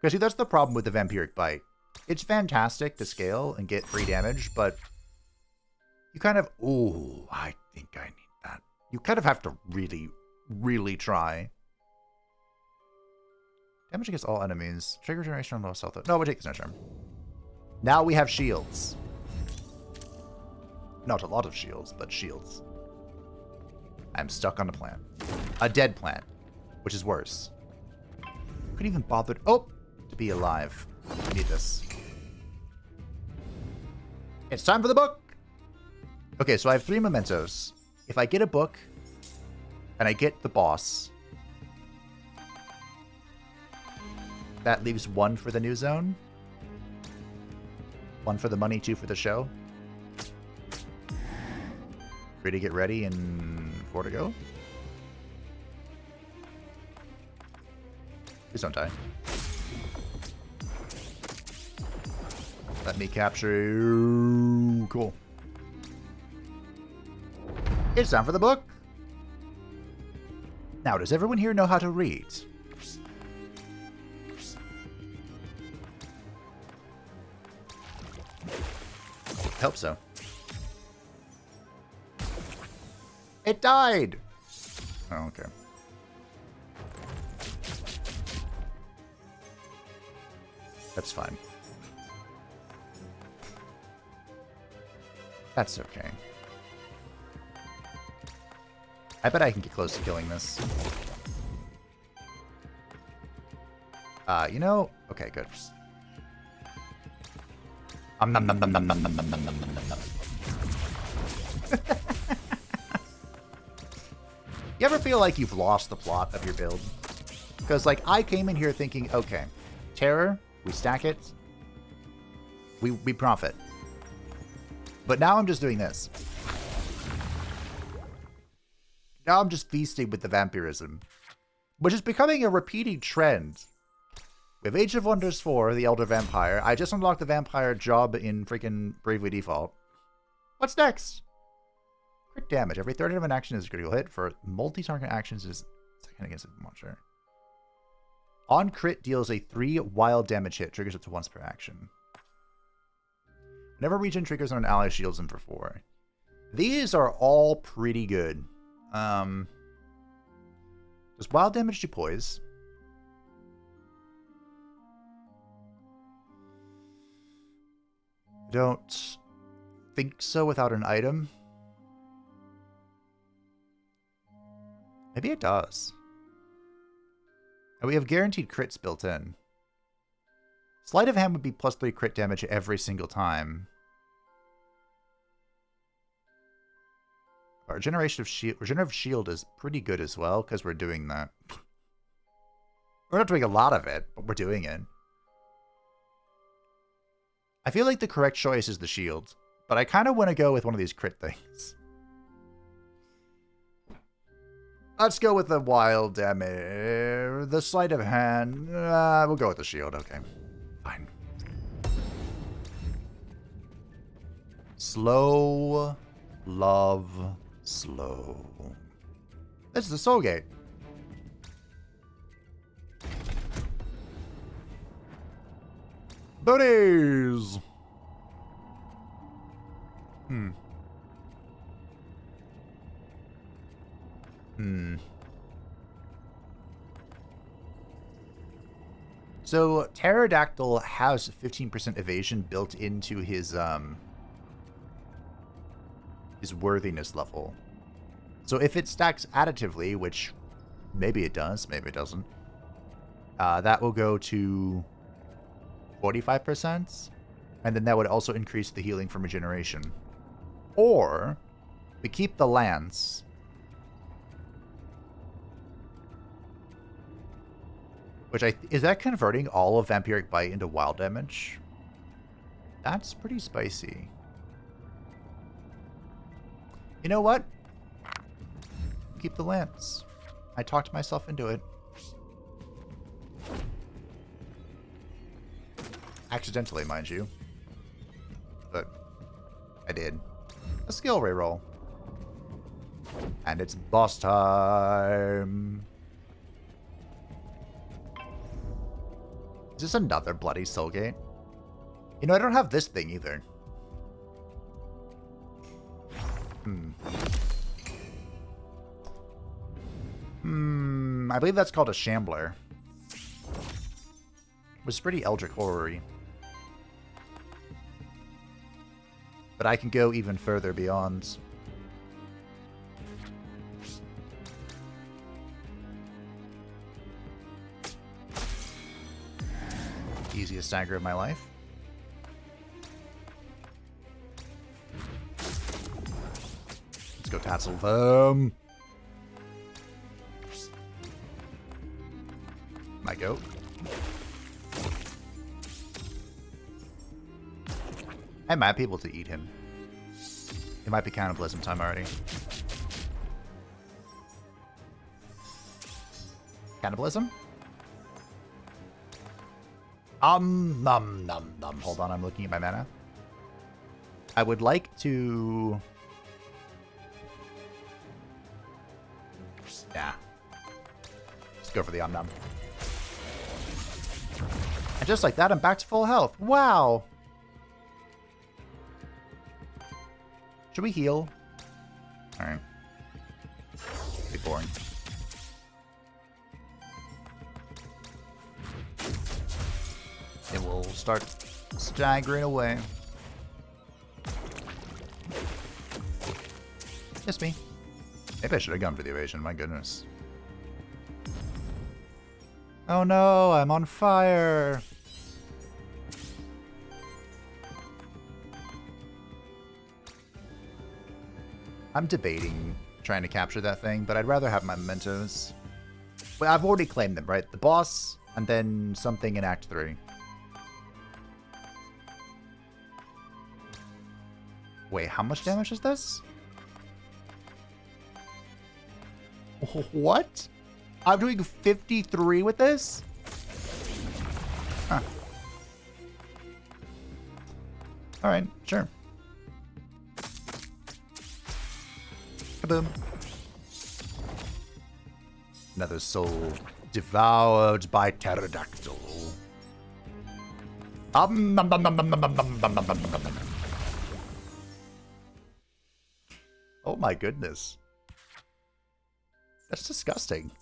[SPEAKER 1] Because see, that's the problem with the Vampiric Bite. It's fantastic to scale and get free damage, but you kind of... Ooh, I think I need that. You kind of have to really, really try. Damage against all enemies. Trigger generation on low health. No, we'll take this next turn. Now we have shields. Not a lot of shields, but shields. I'm stuck on a plant. A dead plant, which is worse. Couldn't even bother to be alive. I need this. It's time for the book! Okay, so I have 3 mementos. If I get a book, and I get the boss, that leaves 1 for the new zone. 1 for the money, 2 for the show. 3 to get ready, and 4 to go. Please don't die. Let me capture you. Cool. It's time for the book. Now, does everyone here know how to read? I hope so. It died! Oh, okay. That's fine. That's okay. I bet I can get close to killing this. You know... Okay, good. Nom nom nom nom nom nom nom nom nom nom nom. You ever feel like you've lost the plot of your build? Because, like, I came in here thinking, okay, terror, we stack it, we profit. But now I'm just doing this. Now I'm just feasting with the vampirism, which is becoming a repeating trend. We have Age of Wonders 4, the Elder Vampire. I just unlocked the vampire job in freaking Bravely Default. What's next? Crit damage. Every third of an action is a critical hit. For multi-target actions is second against a monster. On crit deals a 3 wild damage hit. Triggers up to once per action. Whenever region triggers on an ally, shields them for 4. These are all pretty good. Does wild damage do poise? Don't think so without an item. Maybe it does. And we have guaranteed crits built in. Sleight of hand would be plus 3 crit damage every single time. Our regenerative shield is pretty good as well, because we're doing that. We're not doing a lot of it, but we're doing it. I feel like the correct choice is the shield, but I kind of want to go with one of these crit things. Let's go with the wild damage. The sleight of hand. We'll go with the shield. Okay. Fine. Slow. Love. Slow. This is a soul gate.
[SPEAKER 2] Booties!
[SPEAKER 1] So Pterodactyl has 15% evasion built into his worthiness level. So if it stacks additively, which maybe it does, maybe it doesn't, that will go to 45%, and then that would also increase the healing from regeneration. Or we keep the lance, which is that converting all of Vampiric Bite into wild damage? That's pretty spicy. You know what? Keep the lance. I talked myself into it. Accidentally, mind you. But I did. A skill reroll. And it's boss time. Is this another bloody soul gate? You know, I don't have this thing either. I believe that's called a Shambler. It was pretty Eldritch Horror-y. But I can go even further beyond. Easiest stagger of my life. Let's go tassel them. My goat. I might be able to eat him. It might be cannibalism time already. Cannibalism? Nom nom nom. Hold on, I'm looking at my mana. I would like to... Yeah. Let's go for the nom. And just like that, I'm back to full health. Wow! Should we heal? Alright. Be boring. And we'll start staggering away. Miss me. Maybe I should have gone for the evasion, my goodness. Oh no, I'm on fire! I'm debating trying to capture that thing, but I'd rather have my mementos. Wait, I've already claimed them, right? The boss, and then something in Act 3. Wait, how much damage is this? What? I'm doing 53 with this? Huh. Alright, sure. Kaboom. Another soul devoured by Pterodactyl. Nom, nom, nom, nom, nom, nom, nom, nom, nom, nom, nom. Oh my goodness. That's disgusting.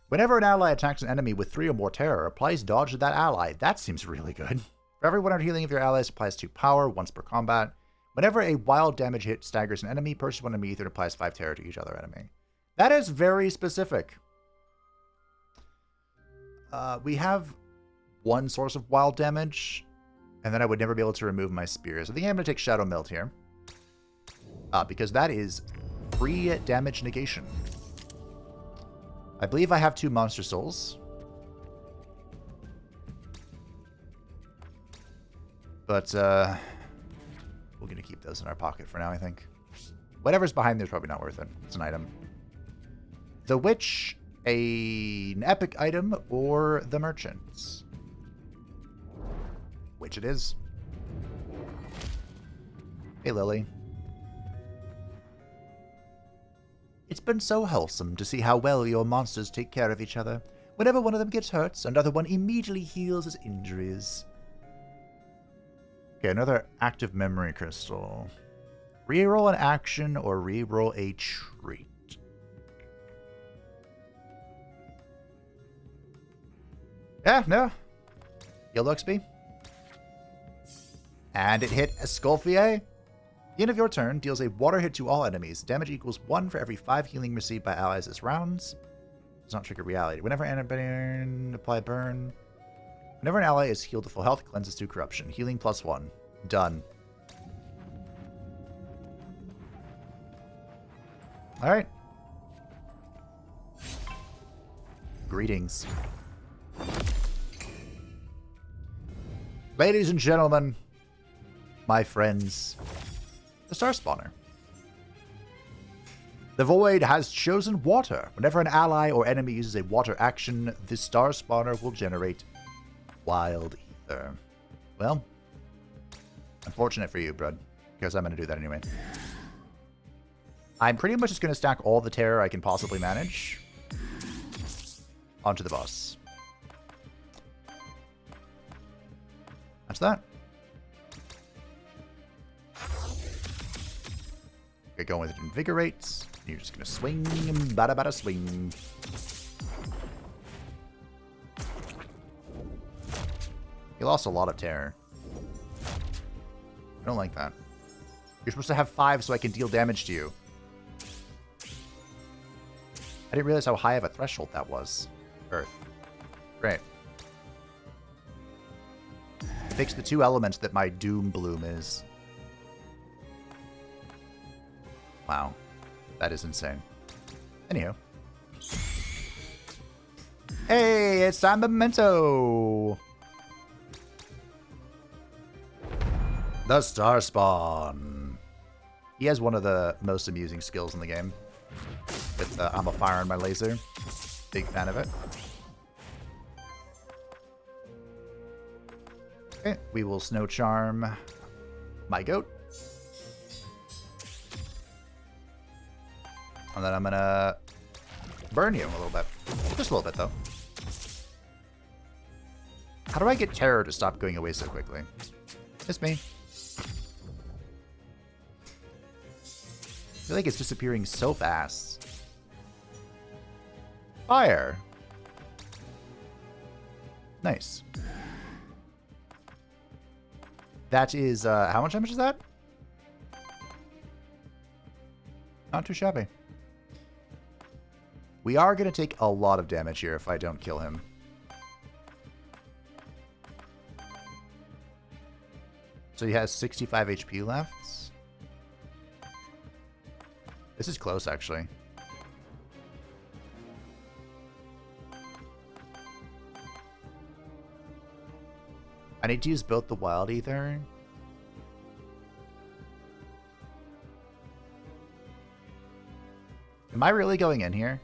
[SPEAKER 1] Whenever an ally attacks an enemy with 3 or more terror, applies dodge to that ally. That seems really good. For every 100 healing of your allies, applies 2 power, once per combat. Whenever a wild damage hit staggers an enemy, purchase 1 enemy ether and applies 5 terror to each other enemy. That is very specific. We have 1 source of wild damage, and then I would never be able to remove my spears. I think I'm going to take Shadow Melt here. Because that is free damage negation. I believe I have 2 monster souls. But, we're going to keep those in our pocket for now, I think. Whatever's behind there is probably not worth it. It's an item. The Witch, an epic item, or the Merchants. Which it is. Hey, Lily. It's been so wholesome to see how well your monsters take care of each other. Whenever one of them gets hurt, another one immediately heals his injuries. Okay, another active memory crystal. Reroll an action or reroll a trait. Yeah, no. Yellow XP. And it hit Escoffier. The end of your turn deals a water hit to all enemies. Damage equals 1 for every 5 healing received by allies this rounds. Does not trigger reality. Whenever an apply burn. Whenever an ally is healed to full health, cleanses to corruption. Healing +1. Done. Alright. Greetings. Ladies and gentlemen, my friends, the Star Spawner. The Void has chosen water. Whenever an ally or enemy uses a water action, the Star Spawner will generate wild ether. Well, unfortunate for you, bud, because I'm going to do that anyway. I'm pretty much just going to stack all the terror I can possibly manage onto the boss. That's that. Get going with it, invigorates. You're just gonna swing and bada swing. You lost a lot of terror. I don't like that. You're supposed to have 5 so I can deal damage to you. I didn't realize how high of a threshold that was. Earth. Great. Fix the 2 elements that my Doom Bloom is. Wow. That is insane. Anywho. Hey, it's time to memento! The Star Spawn. He has one of the most amusing skills in the game. With I'm a fire on my laser. Big fan of it. Okay, we will Snow Charm my goat. And then I'm gonna burn you a little bit. Just a little bit, though. How do I get terror to stop going away so quickly? It's me. I feel like it's disappearing so fast. Fire. Nice. That is, how much damage is that? Not too shabby. We are going to take a lot of damage here if I don't kill him. So he has 65 HP left. This is close, actually. I need to use both the Wild Ether. Am I really going in here?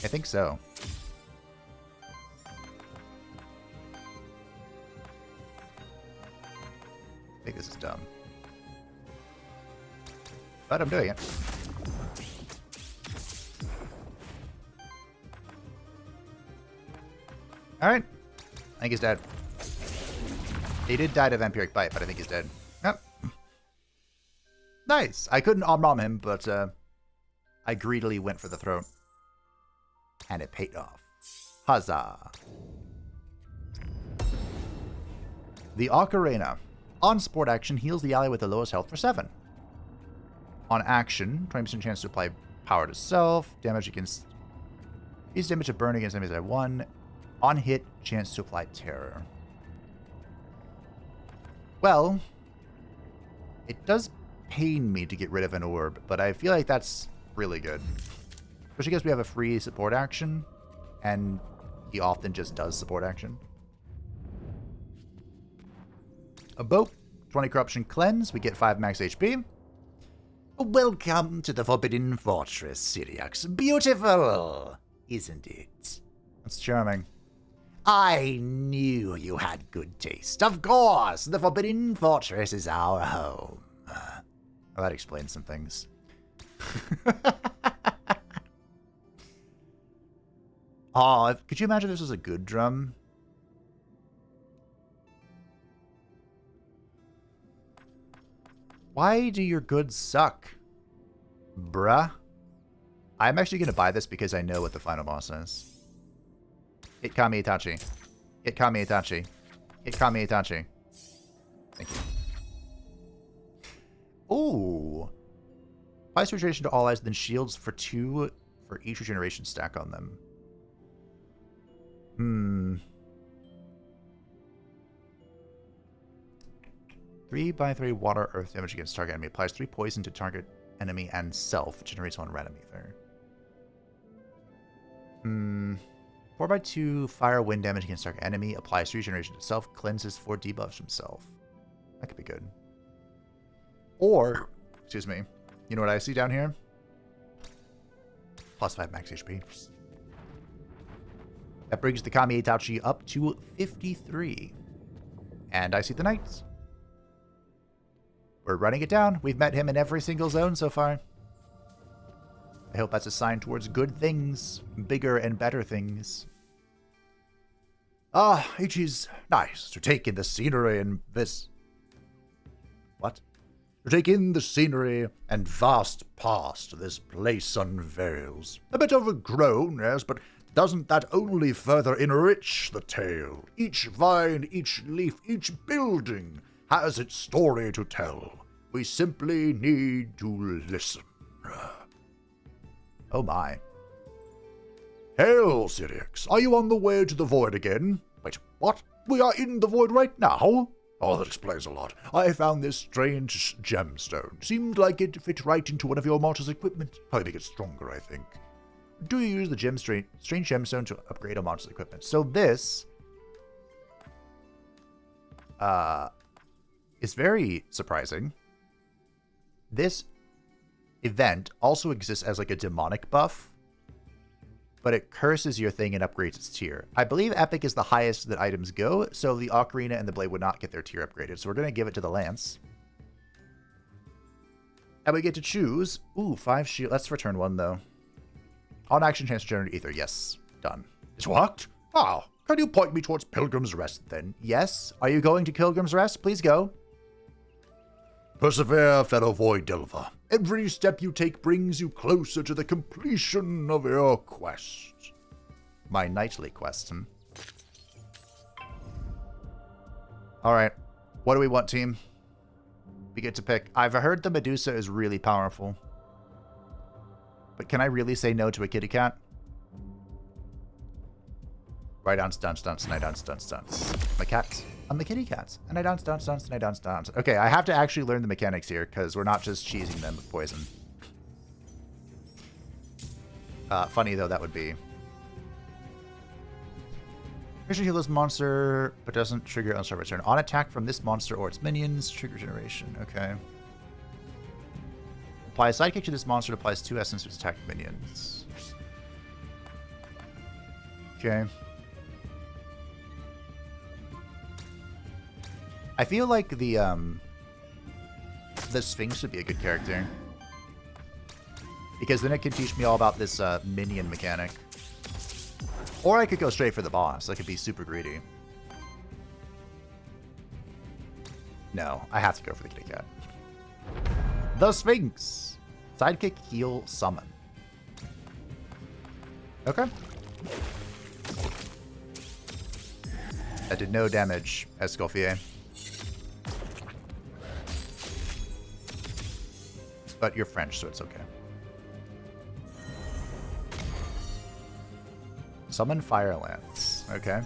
[SPEAKER 1] I think so. I think this is dumb. But I'm doing it. Alright. I think he's dead. He did die to Vampiric Bite, but I think he's dead. Yep. Nice. I couldn't Omnom him, but I greedily went for the throat. And it paid off. Huzzah. The Ocarina. On support action, heals the ally with the lowest health for 7. On action, 20% chance to apply power to self. Damage against... Use damage to burn against enemies at 1. On hit, chance to apply terror. Well, it does pain me to get rid of an orb, but I feel like that's really good. Especially because we have a free support action, and he often just does support action. A boat, 20 corruption cleanse, we get 5 max HP. Welcome to the Forbidden Fortress, Syriax. Beautiful, isn't it? That's charming. I knew you had good taste. Of course, the Forbidden Fortress is our home. Well, that explains some things. Oh, could you imagine this was a good drum? Why do your goods suck? Bruh. I'm actually going to buy this because I know what the final boss is. Hit Kami Itachi. Hit Kami Itachi. Hit Kami Itachi. Thank you. Ooh. Applies regeneration to all eyes, then shields for 2 for each regeneration stack on them. 3/3 water earth damage against target enemy. Applies 3 poison to target enemy and self. Generates 1 random ether. 4/2 fire wind damage against target enemy. Applies 3 regeneration to self. Cleanses 4 debuffs from self. That could be good. Or, excuse me, you know what I see down here? +5 max HP. That brings the Kami Itachi up to 53. And I see the Knights. We're running it down. We've met him in every single zone so far. I hope that's a sign towards good things. Bigger and better things.
[SPEAKER 2] Ah, it is nice to take in the scenery and this... What? To take in the scenery and vast past this place unveils. A bit overgrown, yes, but doesn't that only further enrich the tale? Each vine, each leaf, each building has its story to tell. We simply need to listen.
[SPEAKER 1] Oh my.
[SPEAKER 2] Hail, Syrinx. Are you on the way to the Void again? Wait, what? We are in the Void right now? Oh, that explains a lot. I found this strange gemstone. Seemed like it fit right into one of your mortar's equipment. Probably make it stronger, I think.
[SPEAKER 1] Do you use the strange gemstone to upgrade a monster's equipment? So this is very surprising. This event also exists as like a demonic buff, but it curses your thing and upgrades its tier. I believe Epic is the highest that items go, so the Ocarina and the Blade would not get their tier upgraded. So we're going to give it to the Lance. And we get to choose, 5 shield. That's for turn 1 though. On action, chance to generate ether. Yes. Done.
[SPEAKER 2] It's worked? Oh, can you point me towards Pilgrim's Rest then?
[SPEAKER 1] Yes. Are you going to Pilgrim's Rest? Please go.
[SPEAKER 2] Persevere, fellow Void Delver. Every step you take brings you closer to the completion of your quest.
[SPEAKER 1] My nightly quest. Alright. What do we want, team? We get to pick. I've heard the Medusa is really powerful. But can I really say no to a kitty cat? Right, dance, dance, dance, and I dance, dance, dance. My cat. I'm the kitty cat. And I dance, dance, dance, and I dance, dance. Okay, I have to actually learn the mechanics here, because we're not just cheesing them with poison. Funny, though, that would be. Mission heal this monster, but doesn't trigger on start return. On attack from this monster or its minions, trigger generation. Okay. Apply a sidekick to this monster. It applies 2 essence to its attack minions. Okay. I feel like the Sphinx would be a good character. Because then it could teach me all about this minion mechanic. Or I could go straight for the boss. I could be super greedy. No, I have to go for the kitty cat. The Sphinx! Sidekick, heal, summon. Okay. That did no damage, Escoffier. But you're French, so it's okay. Summon Fire Lance. Okay.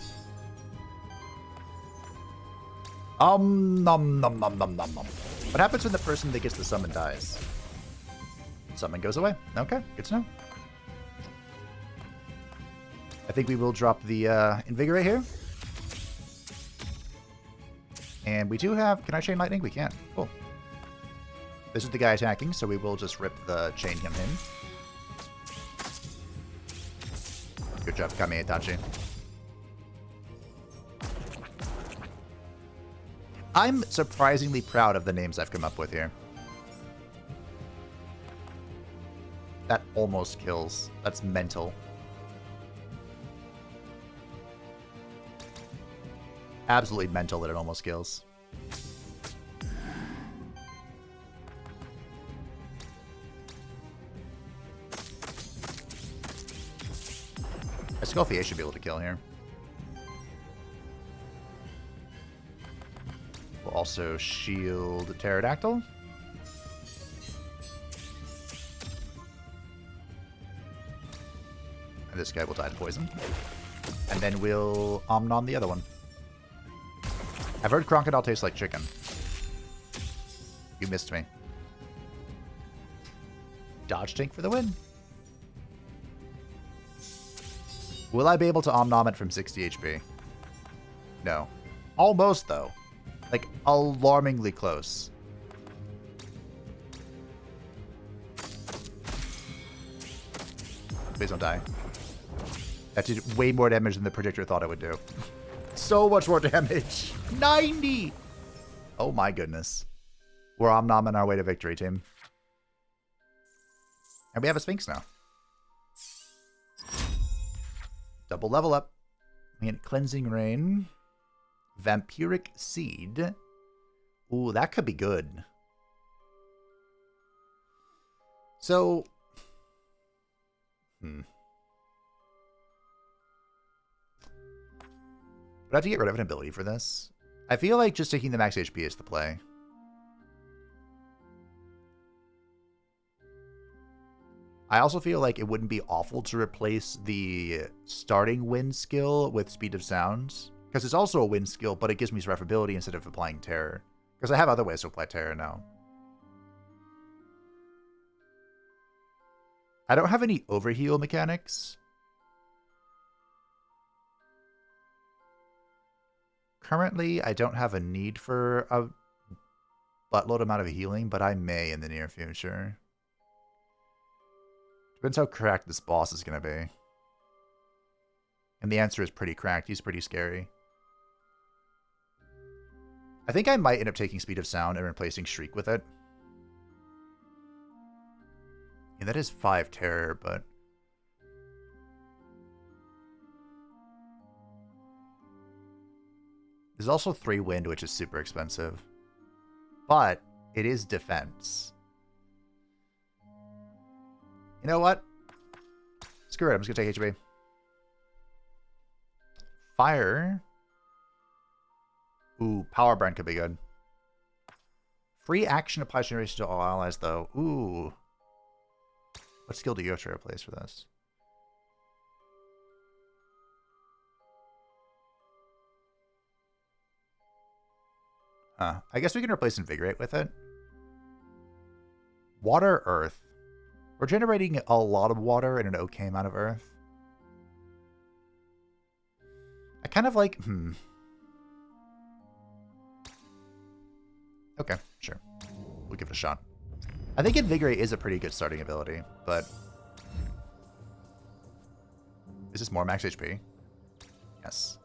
[SPEAKER 1] Nom nom nom nom nom nom. What happens when the person that gets the summon dies? Summon goes away. Okay, good to know. I think we will drop the Invigorate here. And we do have... Can I Chain Lightning? We can. Cool. This is the guy attacking, so we will just rip the chain him in. Good job, Kami Itachi. I'm surprisingly proud of the names I've come up with here. That almost kills. That's mental. Absolutely mental that it almost kills. Escoffier should be able to kill here. We'll also shield the Pterodactyl. And this guy will die to poison. And then we'll Omnom the other one. I've heard Crocodile tastes like chicken. You missed me. Dodge tank for the win. Will I be able to Omnom it from 60 HP? No. Almost, though. Like, alarmingly close. Please don't die. That did way more damage than the predictor thought it would do. So much more damage. 90! Oh my goodness. We're Omnomming our way to victory, team. And we have a Sphinx now. Double level up. We get Cleansing Rain. Vampiric Seed. Ooh, that could be good. So... Would I have to get rid of an ability for this? I feel like just taking the max HP is the play. I also feel like it wouldn't be awful to replace the starting wind skill with Speed of Sound. Because it's also a wind skill, but it gives me survivability instead of applying Terror. Because I have other ways to apply Terror now. I don't have any overheal mechanics. Currently, I don't have a need for a buttload amount of healing, but I may in the near future. Depends how cracked this boss is going to be. And the answer is pretty cracked. He's pretty scary. I think I might end up taking Speed of Sound and replacing Shriek with it. Yeah, that is 5 Terror, but... There's also 3 Wind, which is super expensive. But it is defense. You know what? Screw it, I'm just going to take HP. Fire. Ooh, Power Burn could be good. Free action applies generation to all allies, though. Ooh. What skill do you have to replace for this? I guess we can replace Invigorate with it. Water, Earth. We're generating a lot of water and an okay amount of Earth. I kind of like... Okay, sure. We'll give it a shot. I think Invigorate is a pretty good starting ability, but... Is this more max HP? Yes.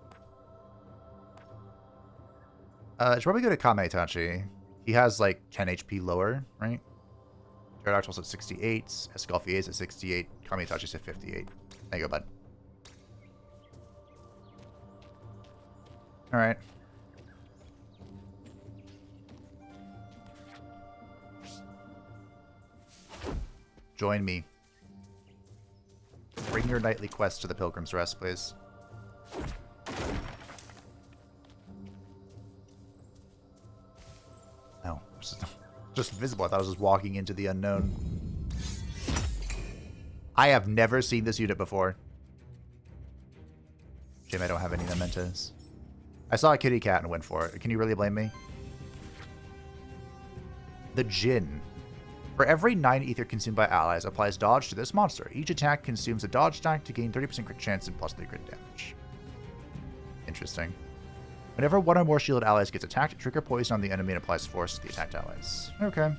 [SPEAKER 1] Should probably go to Kame Itachi. He has like 10 HP lower, right? Pterodactyl's at 68, Escoffier's at 68, Kame Itachi's at 58. There you go, bud. Alright. Join me. Bring your nightly quest to the Pilgrim's Rest, please. No, just visible. I thought I was just walking into the unknown. I have never seen this unit before. Shame I don't have any Mementos. I saw a kitty cat and went for it. Can you really blame me? The Djinn. For every 9 ether consumed by allies, applies dodge to this monster. Each attack consumes a dodge stack to gain 30% crit chance and plus 3 crit damage. Interesting. Whenever 1 or more shielded allies gets attacked, trigger poison on the enemy and applies force to the attacked allies. Okay.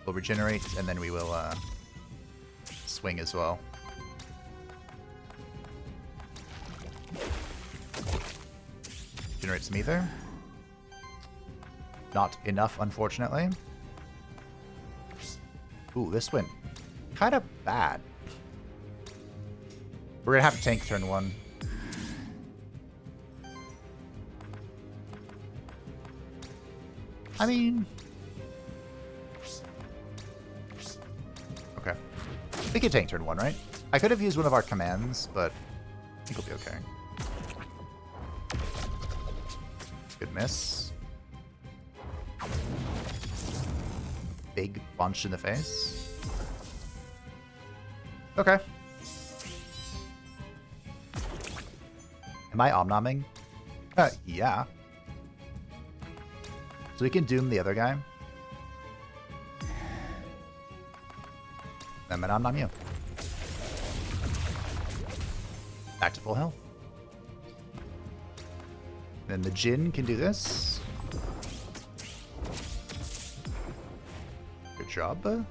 [SPEAKER 1] We'll regenerate, and then we will swing as well. Generate some ether. Not enough, unfortunately. Ooh, this went kind of bad. We're gonna have to tank turn 1. I mean... Okay. We can tank turn 1, right? I could have used one of our commands, but I think we'll be okay. Good miss. Big bunch in the face. Okay. Am I omnomming? Yeah. So we can doom the other guy. I'm gonna omnom you. Back to full health. Then the Jinn can do this. Good job.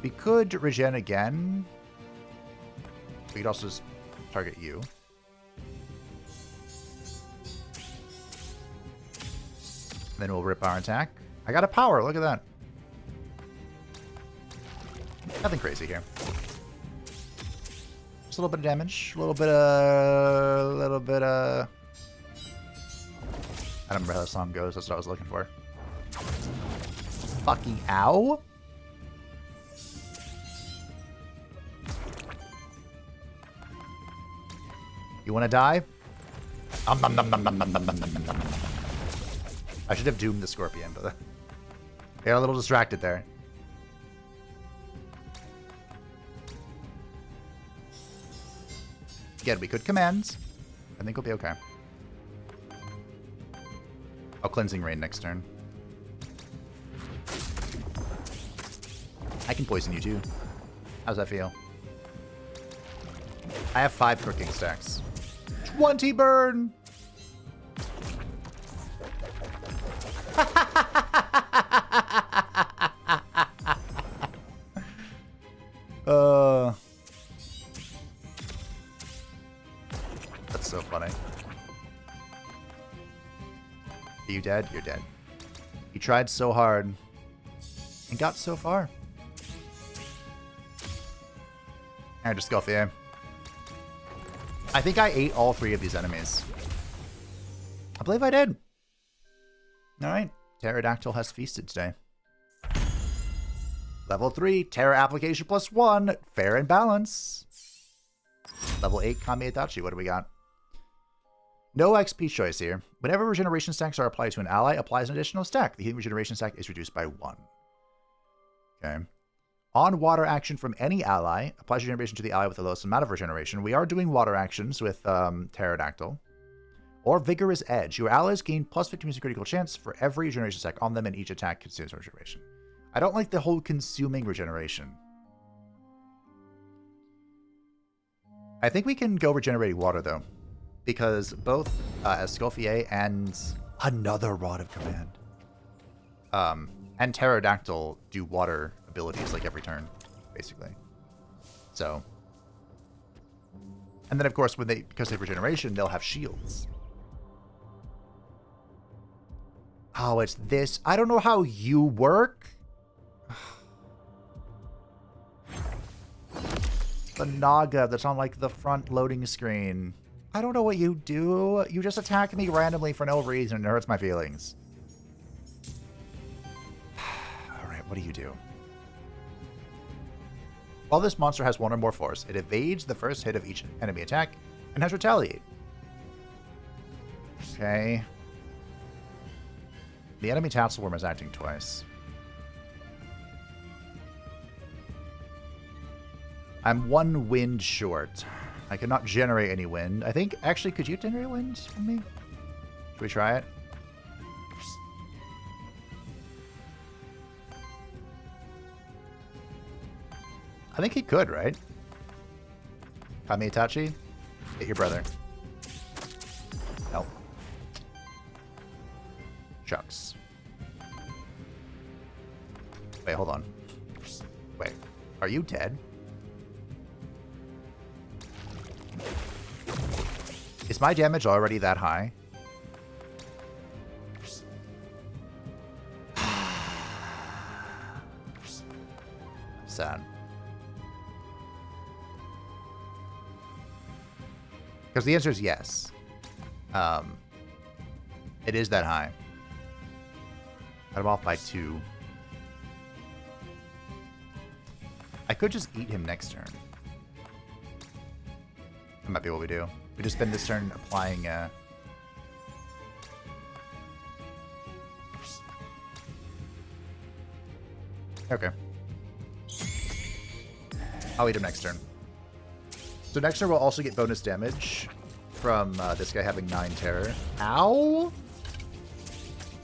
[SPEAKER 1] We could regen again. We could also just target you. Then we'll rip our attack. I got a power, look at that. Nothing crazy here. Just a little bit of damage. A little bit of... I don't remember how the song goes. That's what I was looking for. Fucking ow. You want to die? I should have doomed the scorpion, but they got a little distracted there. Again, we could command. I think we'll be okay. Oh, Cleansing Rain next turn. I can poison you too. How's that feel? I have 5 cooking stacks. 20 burn! That's so funny. Are you dead? You're dead. You tried so hard and got so far. I just go for you. I think I ate all 3 of these enemies. I believe I did. Alright. Pterodactyl has feasted today. Level 3, Terra Application +1. Fair and balance. Level 8, Kami Itachi. What do we got? No XP choice here. Whenever regeneration stacks are applied to an ally, applies an additional stack. The healing regeneration stack is reduced by 1. Okay. On water action from any ally, applies regeneration to the ally with the lowest amount of regeneration. We are doing water actions with Pterodactyl. Or Vigorous Edge. Your allies gain plus 50% critical chance for every regeneration stack on them, and each attack consumes regeneration. I don't like the whole consuming regeneration. I think we can go regenerating water, though. Because both Escoffier and another Rod of Command and Pterodactyl do water abilities like every turn, basically. So, and then of course because they have regeneration, they'll have shields. Oh, it's this. I don't know how you work. The Naga that's on like the front loading screen. I don't know what you do. You just attack me randomly for no reason. It hurts my feelings. Alright, what do you do? While this monster has 1 or more force, it evades the first hit of each enemy attack and has Retaliate. Okay. The enemy Tatzelworm is acting twice. I'm 1 wind short. I cannot generate any wind. I think, actually, could you generate wind from me? Should we try it? I think he could, right? Kami Itachi, hit your brother. Nope. Shucks. Wait, hold on. Wait, are you dead? Is my damage already that high? Sad. Because the answer is yes. It is that high. Cut him off by 2. I could just eat him next turn. That might be what we do. We just spend this turn applying... Okay. I'll eat him next turn. So next turn we'll also get bonus damage from this guy having 9 terror. Ow!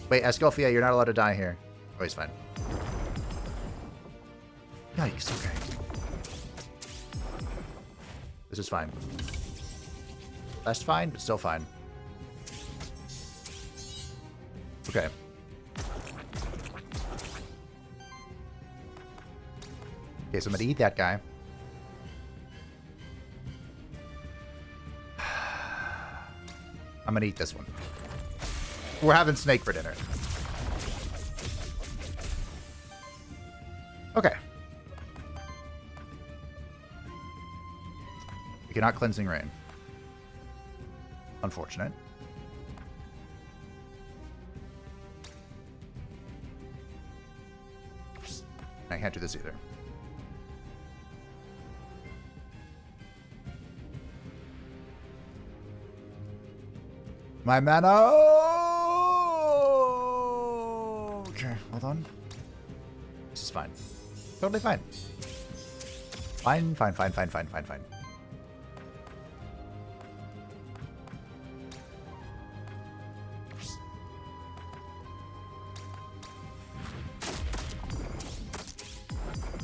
[SPEAKER 1] Wait, Escalfia, you're not allowed to die here. Oh, he's fine. Yikes, okay. This is fine. Less fine, but still fine. Okay. Okay, so I'm gonna eat that guy. I'm gonna eat this one. We're having snake for dinner. Okay. We cannot Cleansing Rain. Unfortunate. I can't do this either. My mana! Okay, hold on. This is fine. Totally fine. Fine.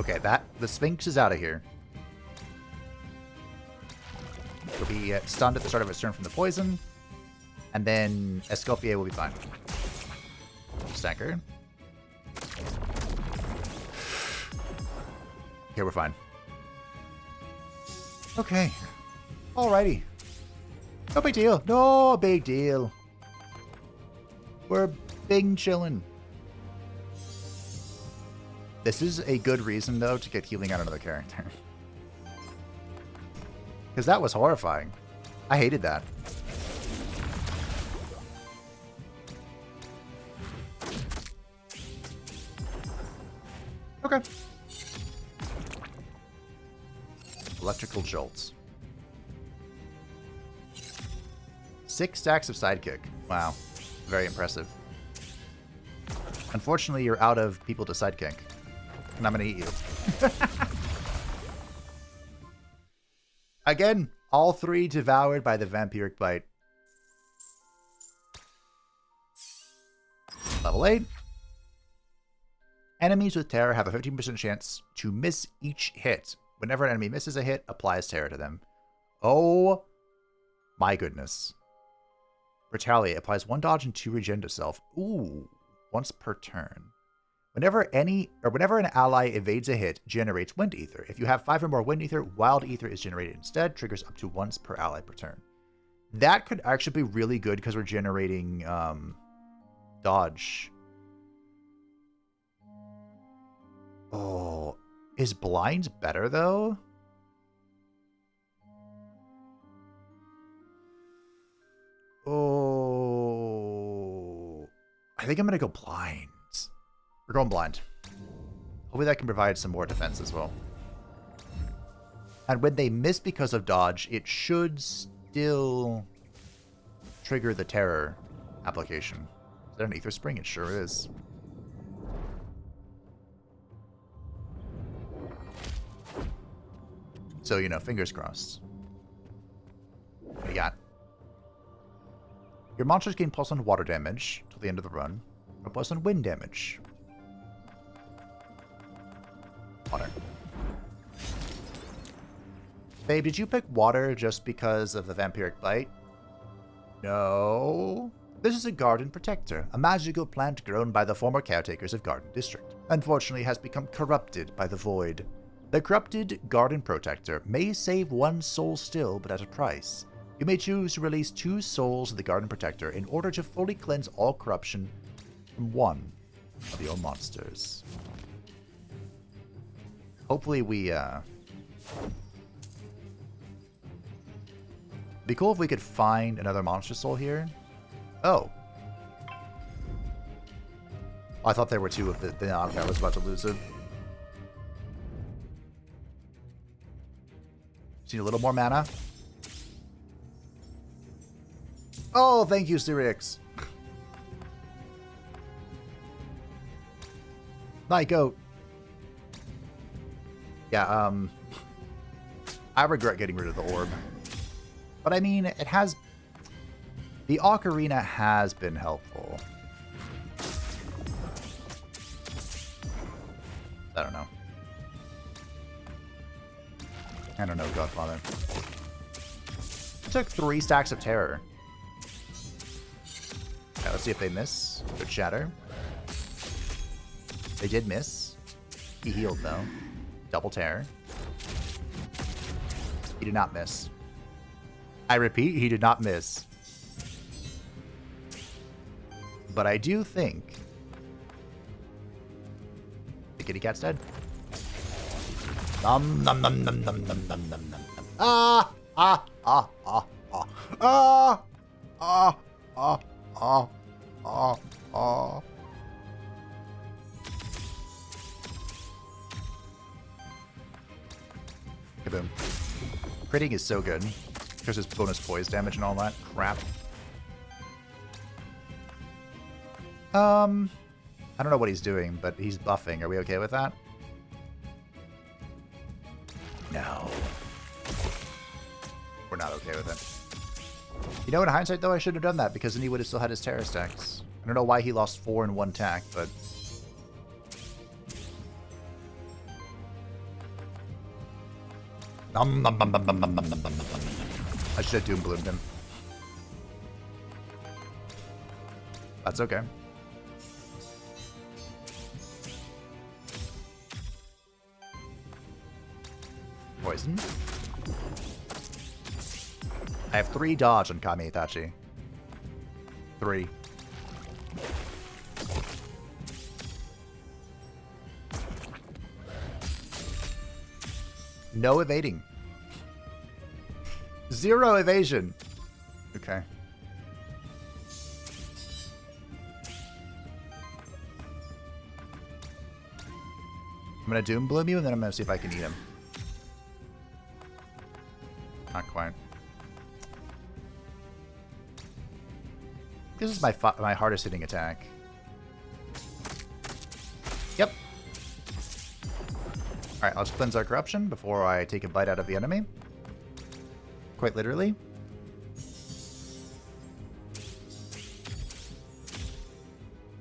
[SPEAKER 1] Okay, the Sphinx is out of here. It'll be stunned at the start of its turn from the poison. And then Escalfia will be fine. Stacker. Okay, we're fine. Okay. Alrighty. No big deal. No big deal. We're bing chillin'. This is a good reason, though, to get healing on another character. Because that was horrifying. I hated that. Okay. Electrical Jolts. 6 stacks of Sidekick. Wow. Very impressive. Unfortunately, you're out of people to Sidekick. And I'm going to eat you. Again, all 3 devoured by the Vampiric Bite. Level 8. Enemies with Terror have a 15% chance to miss each hit. Whenever an enemy misses a hit, applies Terror to them. Oh my goodness. Retaliate applies 1 dodge and 2 regen to self. Ooh, once per turn. Whenever an ally evades a hit, generates Wind Ether. If you have 5 or more Wind Ether, Wild Ether is generated instead. Triggers up to once per ally per turn. That could actually be really good because we're generating dodge. Oh, is Blind better though? Oh, I think I'm gonna go Blind. We're going Blind. Hopefully that can provide some more defense as well. And when they miss because of dodge, it should still trigger the Terror application. Is that an Ether Spring? It sure is. So, you know, fingers crossed. What do you got? Your monsters gain +1 water damage till the end of the run, or +1 wind damage. Water. Babe, did you pick water just because of the Vampiric Bite? No. This is a Garden Protector, a magical plant grown by the former caretakers of Garden District. Unfortunately, has become corrupted by the Void. The corrupted Garden Protector may save 1 soul still, but at a price. You may choose to release 2 souls of the Garden Protector in order to fully cleanse all corruption from one of your monsters. Hopefully we, be cool if we could find another monster soul here. Oh. I thought there were 2 of the I was about to lose it. Just need a little more mana. Oh, thank you, Syrix. My goat. Yeah, I regret getting rid of the orb. But I mean, it has... The Ocarina has been helpful. I don't know. I don't know, Godfather. I took 3 stacks of terror. Okay, let's see if they miss. Good shatter. They did miss. He healed, though. Double terror. He did not miss. I repeat, he did not miss. But I do think... The kitty cat's dead. Nom nom nom nom nom nom nom nom nom. Ah! Ah! Ah! Ah! Ah! Ah! Ah! Ah! Ah! Ah! Ah! Kaboom. Critting is so good. There's his bonus poise damage and all that crap. I don't know what he's doing, but he's buffing. Are we okay with that? No. We're not okay with it. You know, in hindsight, though, I shouldn't have done that, because then he would have still had his terror stacks. I don't know why he lost 4 in 1 tack, but... I should have Doom Bloomed him. That's okay. Poison. I have 3 dodge on Kami Itachi. 3. No evading. 0 evasion. Okay. I'm gonna Doom Bloom you, and then I'm gonna see if I can eat him. Not quite. This is my hardest hitting attack. Yep. Alright, let's cleanse our corruption before I take a bite out of the enemy. Quite literally.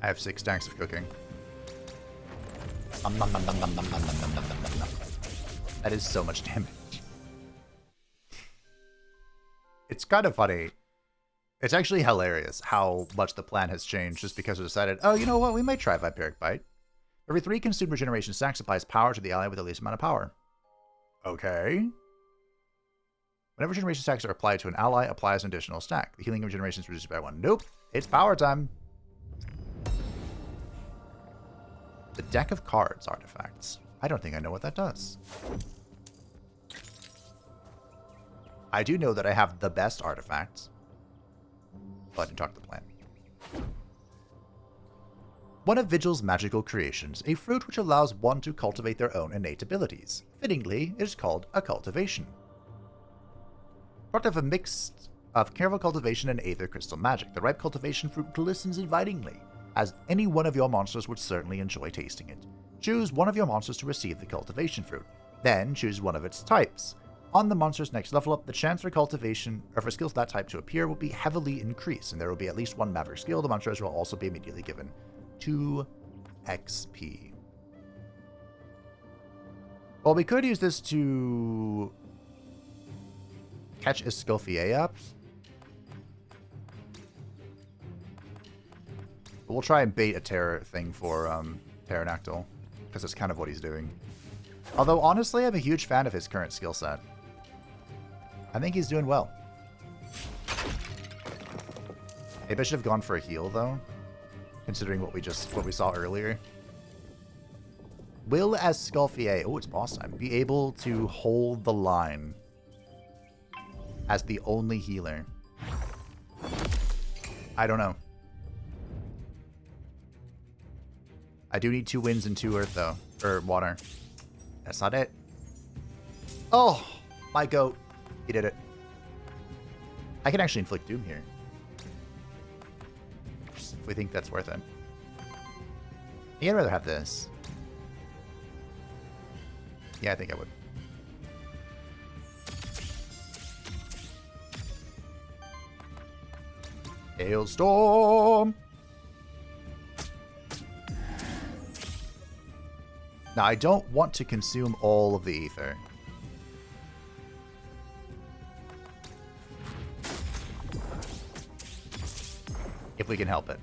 [SPEAKER 1] I have 6 stacks of cooking. That is so much damage. It's kind of funny. It's actually hilarious how much the plan has changed just because we decided, oh, you know what? We might try Vampiric Bite. Every 3 consumed regeneration stacks applies power to the ally with the least amount of power. Okay. Whenever regeneration stacks are applied to an ally, applies an additional stack. The healing of regeneration is reduced by 1. Nope. It's power time. The deck of cards artifacts. I don't think I know what that does. I do know that I have the best artifacts. But I didn't talk to the plan. One of Vigil's magical creations, a fruit which allows one to cultivate their own innate abilities. Fittingly, it is called a cultivation. Part of a mix of careful cultivation and aether crystal magic, the ripe cultivation fruit glistens invitingly, as any one of your monsters would certainly enjoy tasting it. Choose one of your monsters to receive the cultivation fruit. Then choose one of its types. On the monster's next level up, the chance for cultivation, or for skills of that type to appear, will be heavily increased, and there will be at least 1 maverick skill. The monsters will also be immediately given 2 XP. Well, we could use this to catch Escoffier up. But we'll try and bait a terror thing for Pterodactyl, because that's kind of what he's doing. Although, honestly, I'm a huge fan of his current skill set. I think he's doing well. Maybe I should have gone for a heal, though, considering what we saw earlier. Will as Sculfier, oh, it's boss time, be able to hold the line as the only healer? I don't know. I do need 2 winds and 2 earth, though. Or water. That's not it. Oh, my goat. He did it. I can actually inflict doom here. If we think that's worth it. Yeah, I'd rather have this. Yeah, I think I would. Hailstorm! Now, I don't want to consume all of the ether. If we can help it.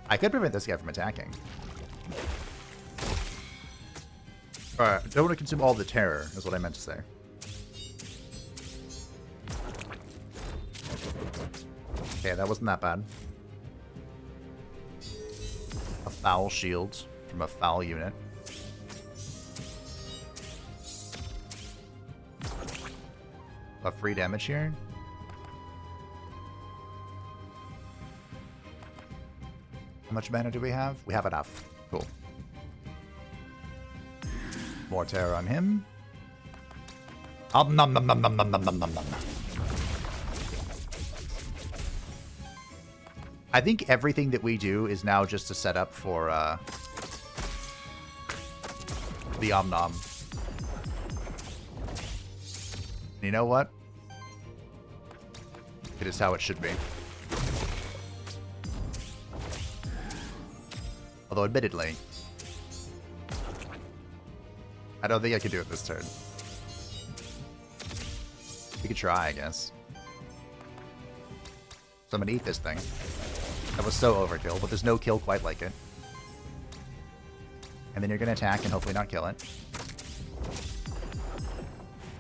[SPEAKER 1] I could prevent this guy from attacking. Alright, I don't want to consume all the terror, is what I meant to say. Okay, that wasn't that bad. A foul shield from a foul unit. A free damage here. How much mana do we have? We have enough. Cool. More terror on him. Nom nom nom nom nom nom nom nom nom. I think everything that we do is now just a setup for the Nomnom. You know what? It is how it should be. Although, admittedly, I don't think I can do it this turn. We could try, I guess. So I'm gonna eat this thing. That was so overkill, but there's no kill quite like it. And then you're gonna attack and hopefully not kill it.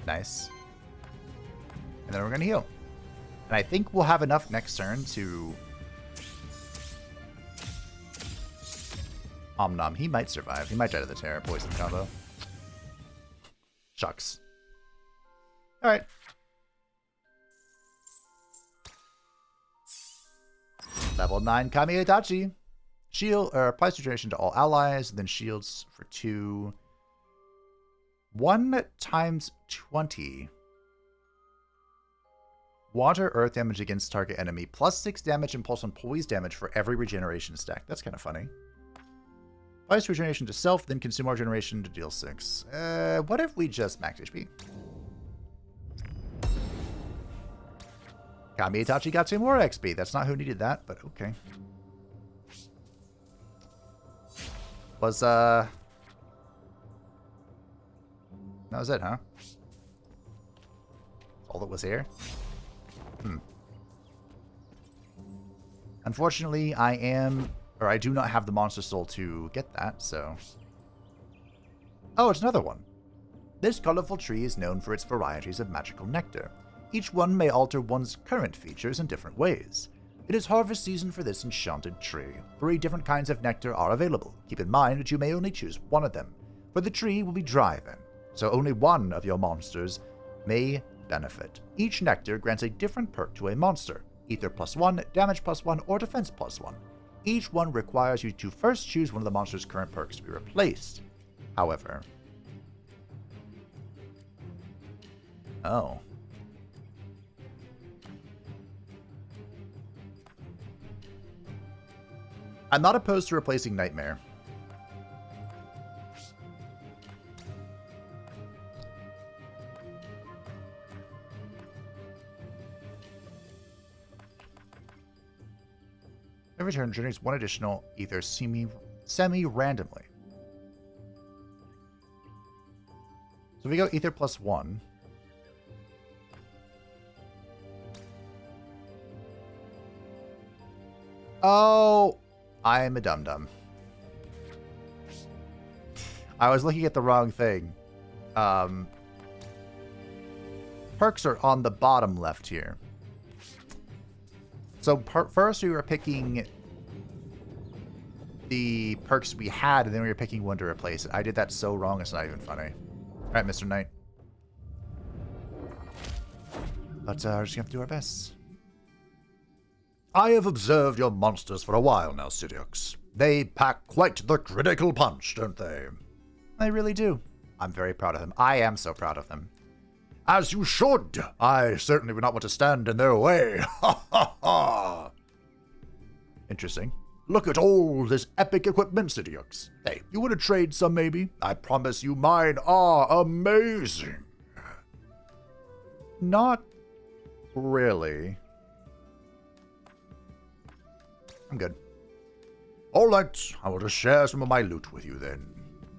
[SPEAKER 1] Nice. And then we're gonna heal. And I think we'll have enough next turn to... Nomnom, he might survive. He might die to the Terror Poison combo. Shucks. Alright. Level 9 Kami Itachi. Shield, or applies regeneration to all allies, and then shields for 2. 1 times 20. Water, earth damage against target enemy, plus 6 damage and pulse on poise damage for every regeneration stack. That's kind of funny. Applies regeneration to self, then consume more regeneration to deal 6. What if we just max HP? Kami Itachi got 2 more XP. That's not who needed that, but okay. Was, that was it, huh? All that was here? Unfortunately, I do not have the monster soul to get that, so... Oh, it's another one. This colorful tree is known for its varieties of magical nectar. Each one may alter one's current features in different ways. It is harvest season for this enchanted tree. 3 different kinds of nectar are available. Keep in mind that you may only choose one of them, for the tree will be dry then, so only one of your monsters may benefit. Each nectar grants a different perk to a monster, either +1, damage +1, or defense +1. Each one requires you to first choose one of the monster's current perks to be replaced. However... Oh. I'm not opposed to replacing Nightmare. Every turn generates 1 additional ether semi-randomly. So we go ether +1. Oh, I'm a dum-dum. I was looking at the wrong thing. Perks are on the bottom left here. So first we were picking the perks we had, and then we were picking one to replace it. I did that so wrong, it's not even funny. Alright, Mr. Knight. But we're just going to have to do our best.
[SPEAKER 2] I have observed your monsters for a while now, Sidiox. They pack quite the critical punch, don't they?
[SPEAKER 1] They really do. I'm very proud of them. I am so proud of them.
[SPEAKER 2] As you should. I certainly would not want to stand in their way. Ha ha ha!
[SPEAKER 1] Interesting.
[SPEAKER 2] Look at all this epic equipment, Sidiox. Hey, you want to trade some, maybe? I promise you mine are amazing.
[SPEAKER 1] Not really. I'm good.
[SPEAKER 2] All right, I will just share some of my loot with you then.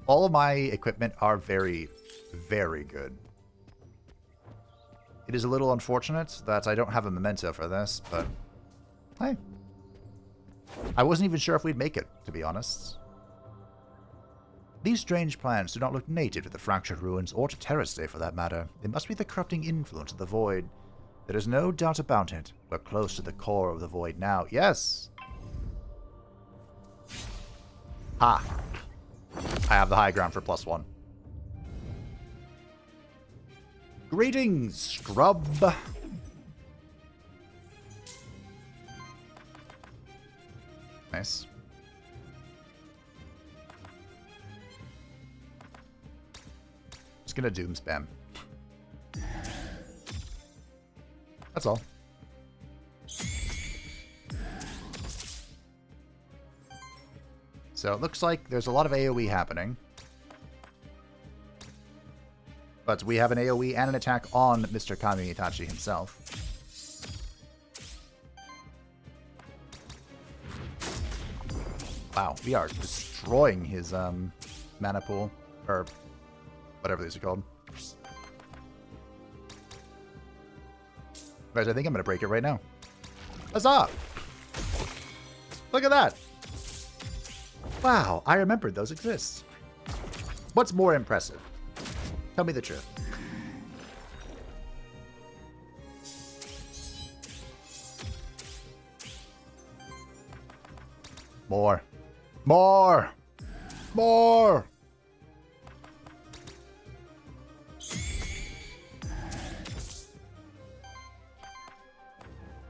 [SPEAKER 1] All of my equipment are very, very good. It is a little unfortunate that I don't have a memento for this, but hey. I wasn't even sure if we'd make it, to be honest. These strange plants do not look native to the Fractured Ruins, or to Terrasday for that matter. They must be the corrupting influence of the Void. There is no doubt about it. We're close to the core of the Void now. Yes! Ha! I have the high ground for +1. Greetings, scrub! Nice. Just gonna doom spam. That's all. So it looks like there's a lot of AoE happening. But we have an AoE and an attack on Mr. Kami Itachi himself. Wow, we are destroying his mana pool, or whatever these are called. Guys, I think I'm going to break it right now. Huzzah! Look at that! Wow, I remembered those exist. What's more impressive? Tell me the truth. More. More! More!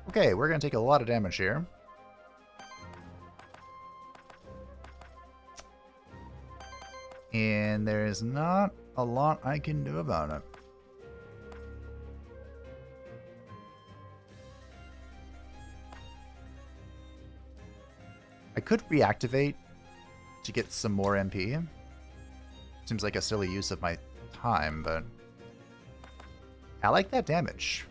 [SPEAKER 1] Okay, we're going to take a lot of damage here. And there's not a lot I can do about it. I could reactivate to get some more MP. Seems like a silly use of my time, but I like that damage.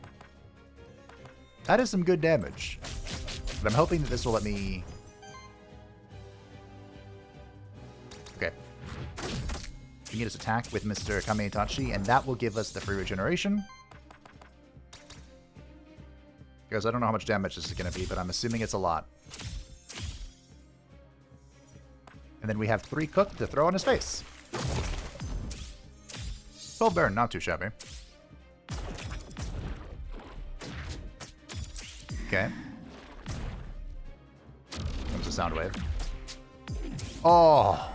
[SPEAKER 1] That is some good damage. But I'm hoping that this will let me... Okay. We can get his attack with Mr. Kami Itachi, and that will give us the free regeneration. Because I don't know how much damage this is going to be, but I'm assuming it's a lot. And then we have 3 cooked to throw on his face. 12 burn, not too shabby. Okay. Comes a sound wave. Oh!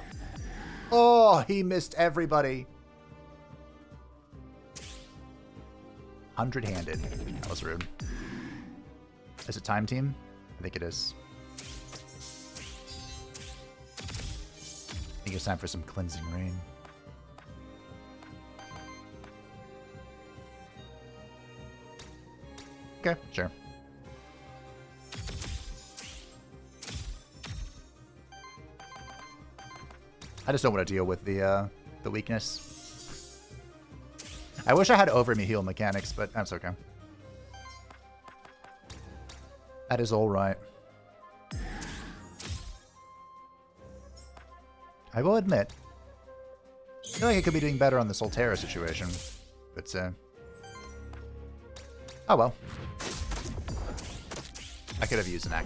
[SPEAKER 1] Oh, he missed everybody. 100-handed. That was rude. Is it time team? I think it is. I think it's time for some cleansing rain. Okay, sure. I just don't want to deal with the weakness. I wish I had over me heal mechanics, but that's okay. That is all right. I will admit, I feel like I could be doing better on the Solterra situation, but oh well. I could have used a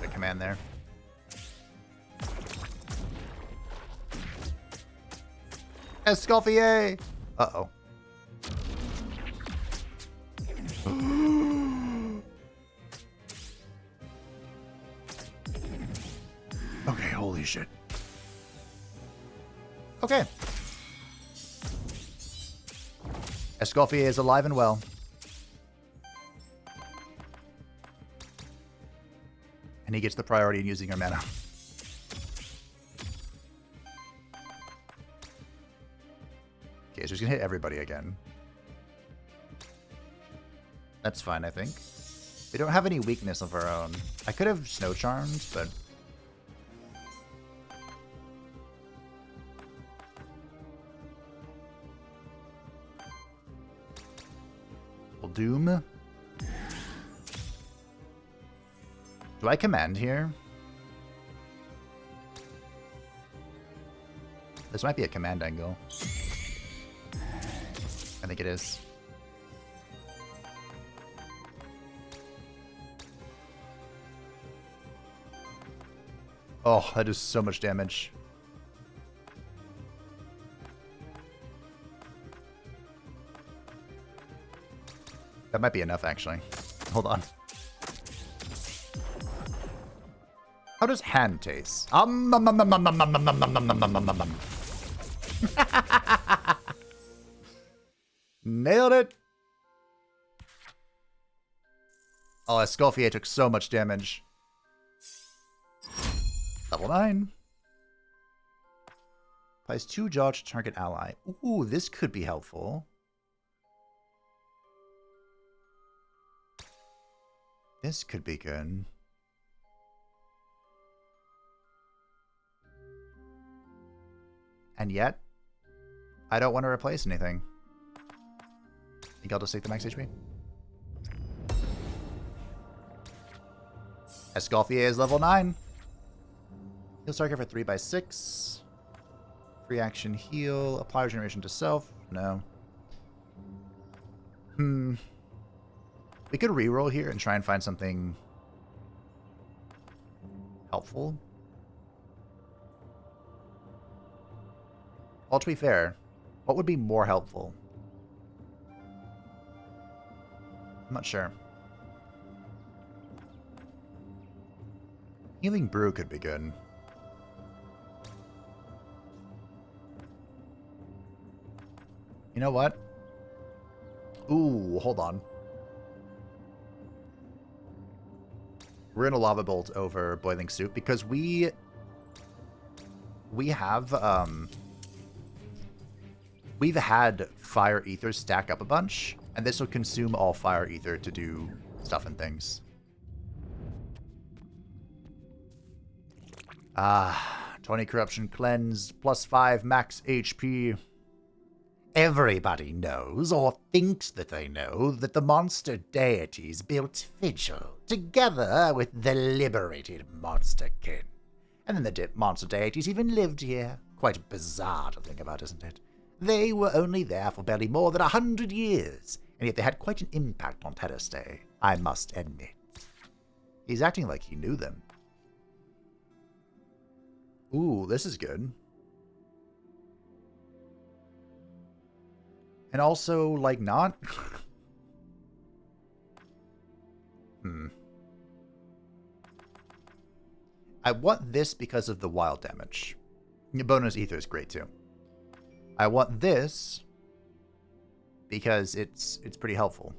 [SPEAKER 1] command there. Escoffier! Uh-oh.
[SPEAKER 2] Holy shit.
[SPEAKER 1] Okay. Escoffier is alive and well. And he gets the priority in using her mana. Okay, so he's gonna hit everybody again. That's fine, I think. We don't have any weakness of our own. I could have Snow Charmed, but... Well, Doom. Do I command here? This might be a command angle. I think it is. Oh, that does so much damage. That might be enough, actually. Hold on. How does hand taste? Nailed it! Oh, Escoffier took so much damage. Level 9. Applies 2 dodge to target ally. Ooh, this could be helpful. This could be good. And yet, I don't want to replace anything. I think I'll just take the max HP. Escoffier is level 9. Heal target for 3/6. Free action heal. Apply regeneration to self. No. We could reroll here and try and find something helpful. Well, to be fair, what would be more helpful? I'm not sure. Healing Brew could be good. You know what? Ooh, hold on. We're in a Lava Bolt over Boiling Soup because we have we've had Fire Ether stack up a bunch, and this will consume all Fire Ether to do stuff and things. Ah, 20 Corruption Cleansed, +5 max HP. Everybody knows, or thinks that they know, that the monster deities built Vigil, together with the liberated monsterkin. And then the monster deities even lived here. Quite bizarre to think about, isn't it? They were only there for barely more than 100 years, and yet they had quite an impact on Terrastay, I must admit. He's acting like he knew them. Ooh, this is good. And also, like, not. I want this because of the wild damage. Bonus Ether is great, too. I want this because it's pretty helpful.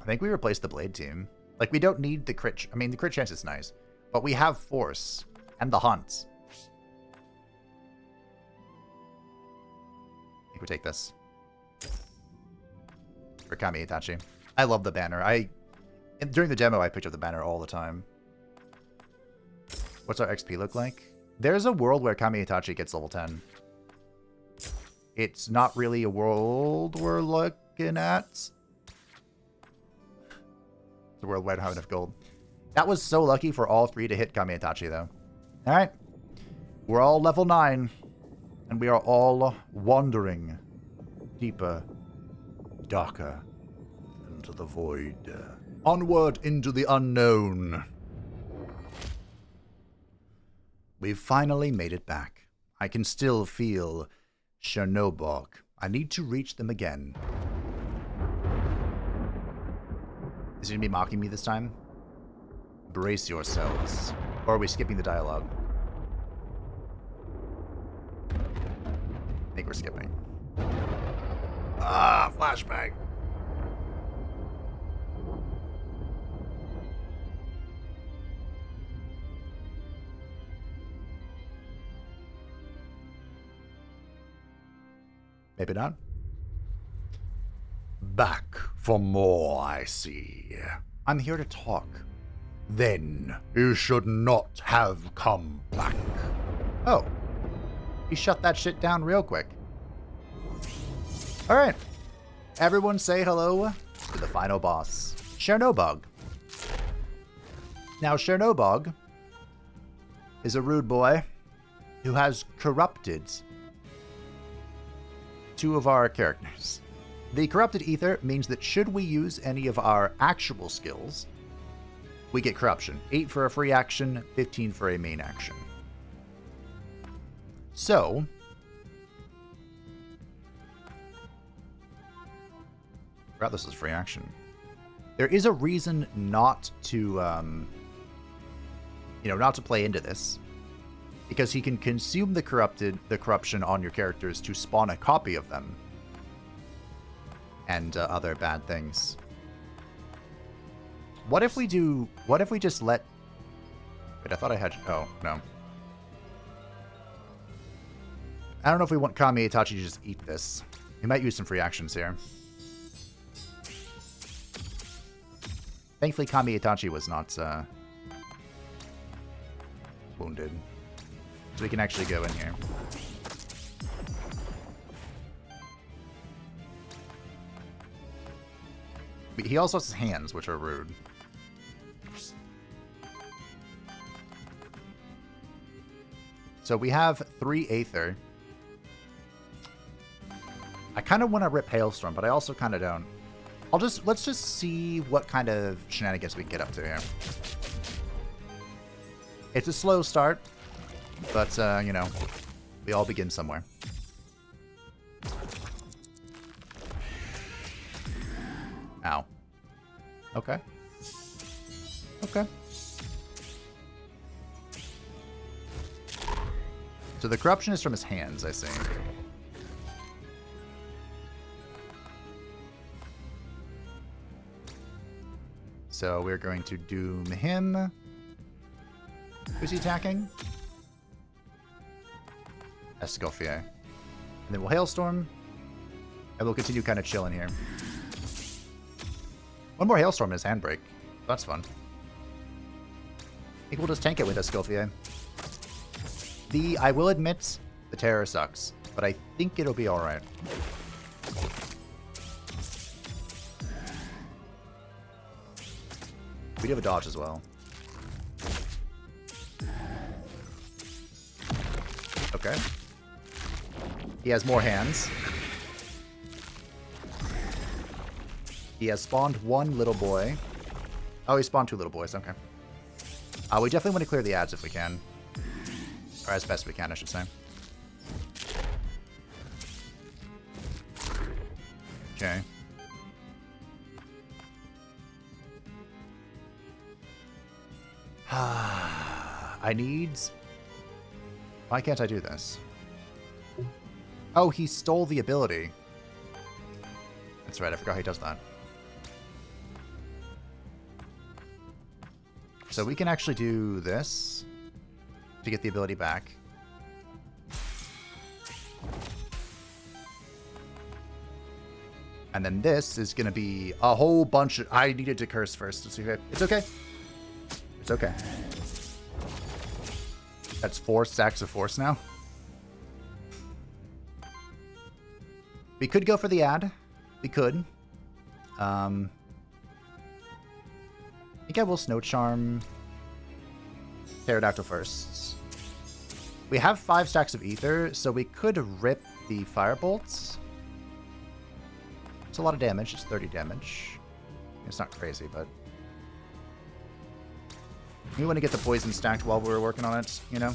[SPEAKER 1] I think we replaced the Blade team. Like, we don't need the crit. I mean, the crit chance is nice. But we have Force and the Hunt. I think we take this. For Kami Itachi. I love the banner. During the demo, I picked up the banner all the time. What's our XP look like? There's a world where Kami Itachi gets level 10. It's not really a world we're looking at. It's a world where I don't have enough gold. That was so lucky for all 3 to hit Kami Itachi, though. Alright. We're all level 9. And we are all wandering deeper, darker, into the void. Onward into the unknown. We've finally made it back. I can still feel Chernobog. I need to reach them again. Is he gonna be mocking me this time? Brace yourselves. Or are we skipping the dialogue? I think we're skipping.
[SPEAKER 2] Ah, flashbang.
[SPEAKER 1] Maybe not.
[SPEAKER 2] Back for more, I see.
[SPEAKER 1] I'm here to talk.
[SPEAKER 2] Then you should not have come back.
[SPEAKER 1] Oh. He shut that shit down real quick. Alright. Everyone say hello to the final boss, Chernobog. Now, Chernobog is a rude boy who has corrupted two of our characters. The corrupted ether means that should we use any of our actual skills, we get corruption. 8 for a free action, 15 for a main action. So, I forgot this is free action. There is a reason not to, not to play into this, because he can consume the corruption on your characters to spawn a copy of them, and other bad things. What if we just let... Wait, I thought I had... Oh, no. I don't know if we want Kami Itachi to just eat this. He might use some free actions here. Thankfully, Kami Itachi was not wounded. So we can actually go in here. But he also has his hands, which are rude. So we have 3 Aether. I kind of want to rip Hailstorm, but I also kind of don't. Let's just see what kind of shenanigans we can get up to here. It's a slow start, but, we all begin somewhere. Ow. Okay. Okay. So the corruption is from his hands, I see. So we're going to doom him. Who's he attacking? Escoffier. And then we'll Hailstorm. And we'll continue kind of chilling here. One more Hailstorm in his Handbrake. That's fun. I think we'll just tank it with Escoffier. I will admit, the terror sucks, but I think it'll be alright. We do have a dodge as well. Okay. He has more hands. He has spawned 1 little boy. Oh, he spawned 2 little boys. Okay. We definitely want to clear the ads if we can. Or as best we can, I should say. Okay. I need... Why can't I do this? Oh, he stole the ability. That's right, I forgot he does that. So we can actually do this to get the ability back. And then this is going to be a whole bunch of... I needed to curse first. It's okay. It's okay. It's okay. That's 4 stacks of force now. We could go for the ad. We could. I think I will Snow Charm Pterodactyl first. We have 5 stacks of Ether, so we could rip the Firebolts. It's a lot of damage. It's 30 damage. It's not crazy, but... We want to get the poison stacked while we're working on it, you know?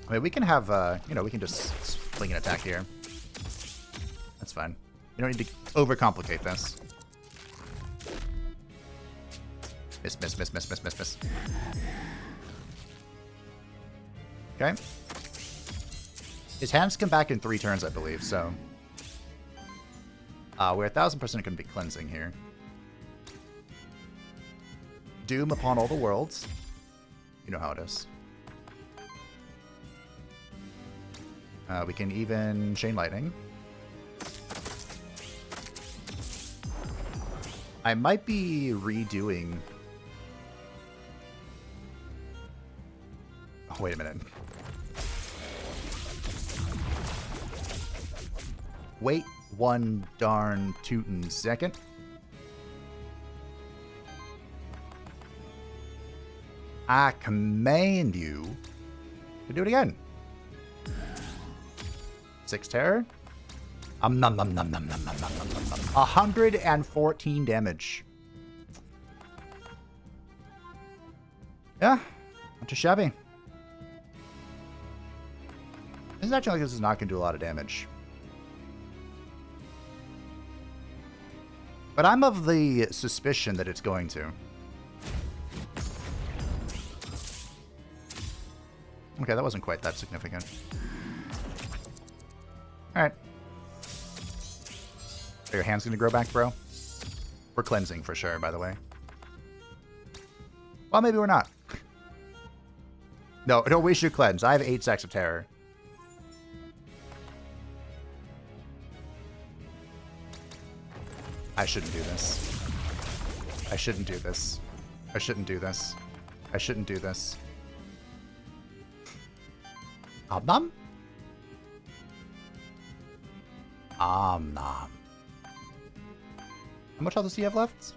[SPEAKER 1] I mean, we can have, we can just fling an attack here. That's fine. You don't need to overcomplicate this. Miss, miss, miss, miss, miss, miss, miss. Okay. His hands come back in 3 turns, I believe, so... we're 1000% going to be cleansing here. Doom upon all the worlds. You know how it is. We can even Chain Lightning. I might be redoing... Oh, wait a minute. Wait one darn tootin' second. I command you to do it again. 6 terror. Nom nom nom nom nom nom nom nom nom nom. 114 damage. Yeah, not too shabby. It's actually like this is not going to do a lot of damage. But I'm of the suspicion that it's going to. Okay, that wasn't quite that significant. Alright. Are your hands going to grow back, bro? We're cleansing for sure, by the way. Well, maybe we're not. No, don't waste your cleanse. I have 8 stacks of terror. I shouldn't do this. I shouldn't do this. I shouldn't do this. I shouldn't do this. Nom? Nom. How much health does he have left?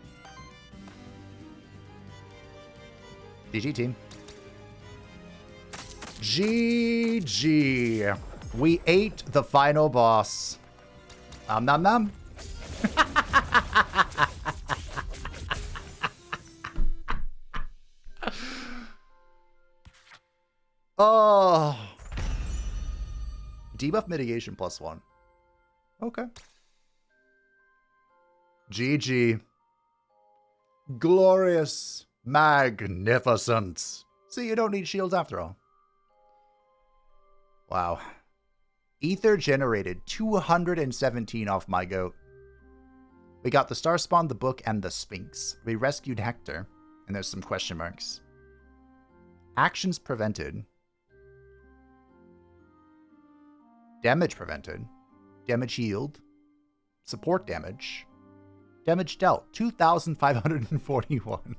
[SPEAKER 1] GG, team. GG. We ate the final boss. Nom nom nom. Oh. Debuff mitigation +1. Okay. GG. Glorious. Magnificent. See, you don't need shields after all. Wow. Ether generated 217 off my goat. We got the Star Spawn, the book, and the Sphinx. We rescued Hector, and there's some question marks. Actions prevented. Damage prevented. Damage healed. Support damage. Damage dealt. 2,541.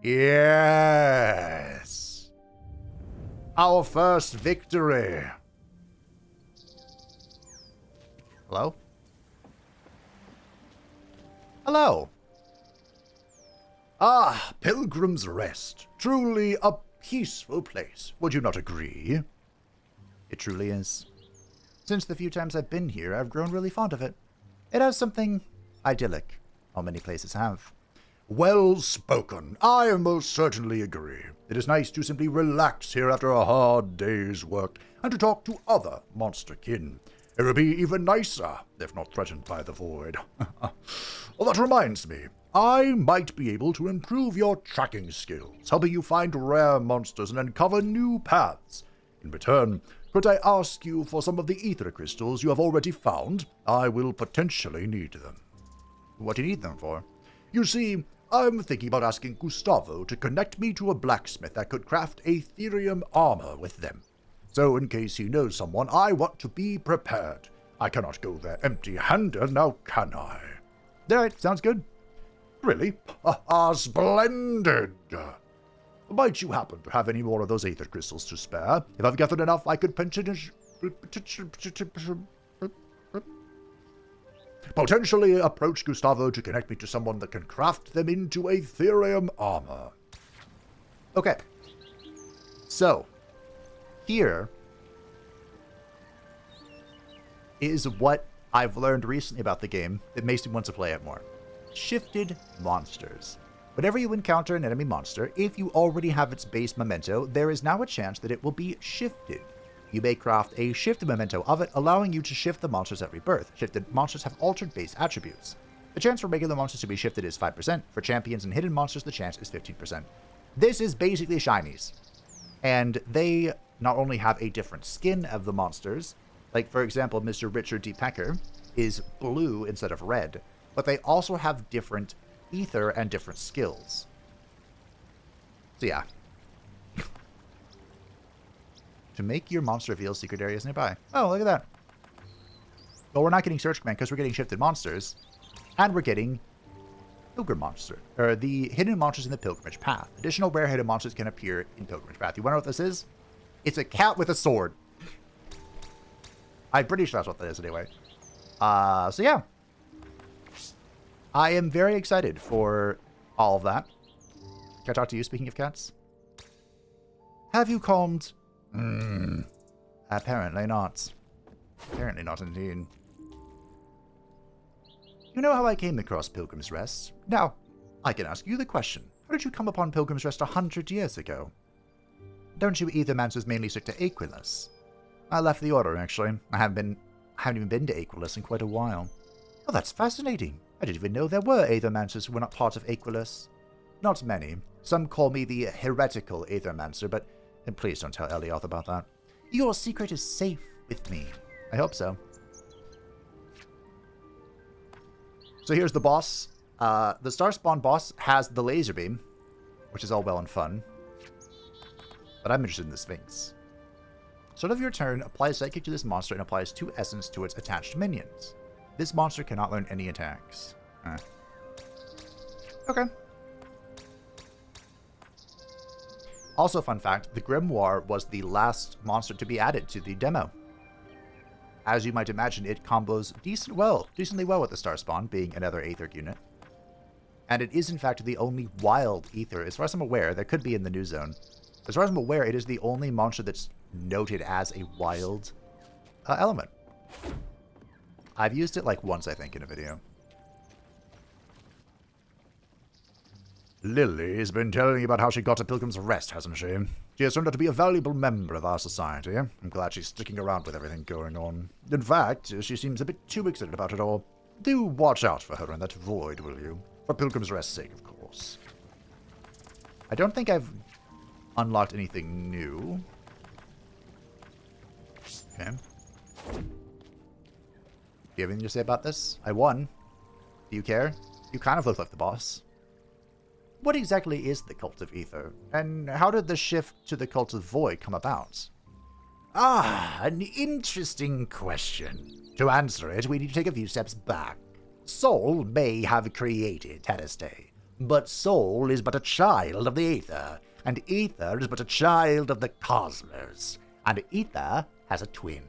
[SPEAKER 1] Yes. Our first victory. Hello? Hello. Ah, Pilgrim's Rest. Truly a peaceful place. Would you not agree? It truly is. Since the few times I've been here, I've grown really fond of it. It has something idyllic. How many places have. Well spoken. I most certainly agree. It is nice to simply relax here after a hard day's work and to talk to other monsterkin. It would be even nicer if not threatened by the void. Well, that reminds me. I might be able to improve your tracking skills, helping you find rare monsters and uncover new paths. In return, could I ask you for some of the ether crystals you have already found? I will potentially need them. What do you need them for? You see, I'm thinking about asking Gustavo to connect me to a blacksmith that could craft Aetherium armor with them. So in case he knows someone, I want to be prepared. I cannot go there empty-handed, now can I? Alright, sounds good. Really? Splendid! Might you happen to have any more of those aether crystals to spare? If I've gathered enough, I could potentially approach Gustavo to connect me to someone that can craft them into Aetherium armor. Okay. So, here is what I've learned recently about the game that makes me want to play it more. Shifted monsters. Whenever you encounter an enemy monster, if you already have its base memento, there is now a chance that it will be shifted. You may craft a shift memento of it, allowing you to shift the monsters at rebirth. Shifted monsters have altered base attributes. The chance for regular monsters to be shifted is 5%. For champions and hidden monsters, the chance is 15%. This is basically shinies. And they not only have a different skin of the monsters, like for example, Mr. Richard D. Pecker is blue instead of red, but they also have different ether and different skills. So yeah. To make your monster reveal secret areas nearby. Oh, look at that. Well, we're not getting Search Command because we're getting shifted monsters. And we're getting Pilgrim Monster, or the hidden monsters in the Pilgrimage Path. Additional rare hidden monsters can appear in Pilgrimage Path. You want to know what this is? It's a cat with a sword. I'm pretty sure that's what that is anyway. So yeah. I am very excited for all of that. Can I talk to you, speaking of cats? Have you calmed? Apparently not. Apparently not indeed. You know how I came across Pilgrim's Rest? Now, I can ask you the question. How did you come upon Pilgrim's Rest 100 years ago? Don't you Aethermancers mainly stick to Aquilus? I left the Order, actually. I haven't even been to Aquilus in quite a while. Oh, that's fascinating. I didn't even know there were Aethermancers who were not part of Aquilus. Not many. Some call me the heretical Aethermancer, but please don't tell Elioth about that. Your secret is safe with me. I hope so. So here's the boss. The Starspawn boss has the laser beam, which is all well and fun. But I'm interested in the Sphinx. Start of your turn, apply Psychic to this monster and applies 2 Essence to its attached minions. This monster cannot learn any attacks. Okay. Also, fun fact, the Grimoire was the last monster to be added to the demo. As you might imagine, it combos decently well with the Starspawn, being another Aether unit. And it is in fact the only wild Aether, as far as I'm aware. That could be in the new zone. As far as I'm aware, it is the only monster that's noted as a wild element. I've used it like once, I think, in a video.
[SPEAKER 2] Lily's been telling you about how she got to Pilgrim's Rest, hasn't she? She has turned out to be a valuable member of our society. I'm glad she's sticking around with everything going on. In fact, she seems a bit too excited about it all. Do watch out for her in that void, will you? For Pilgrim's Rest's sake, of course.
[SPEAKER 1] I don't think I've unlocked anything new. Okay. Do you have anything to say about this? I won. Do you care? You kind of look like the boss. What exactly is the Cult of Aether, and how did the shift to the Cult of Void come about?
[SPEAKER 2] Ah, an interesting question. To answer it, we need to take a few steps back. Sol may have created Terroriste, but Sol is but a child of the Aether, and Aether is but a child of the Cosmos, and Aether has a twin.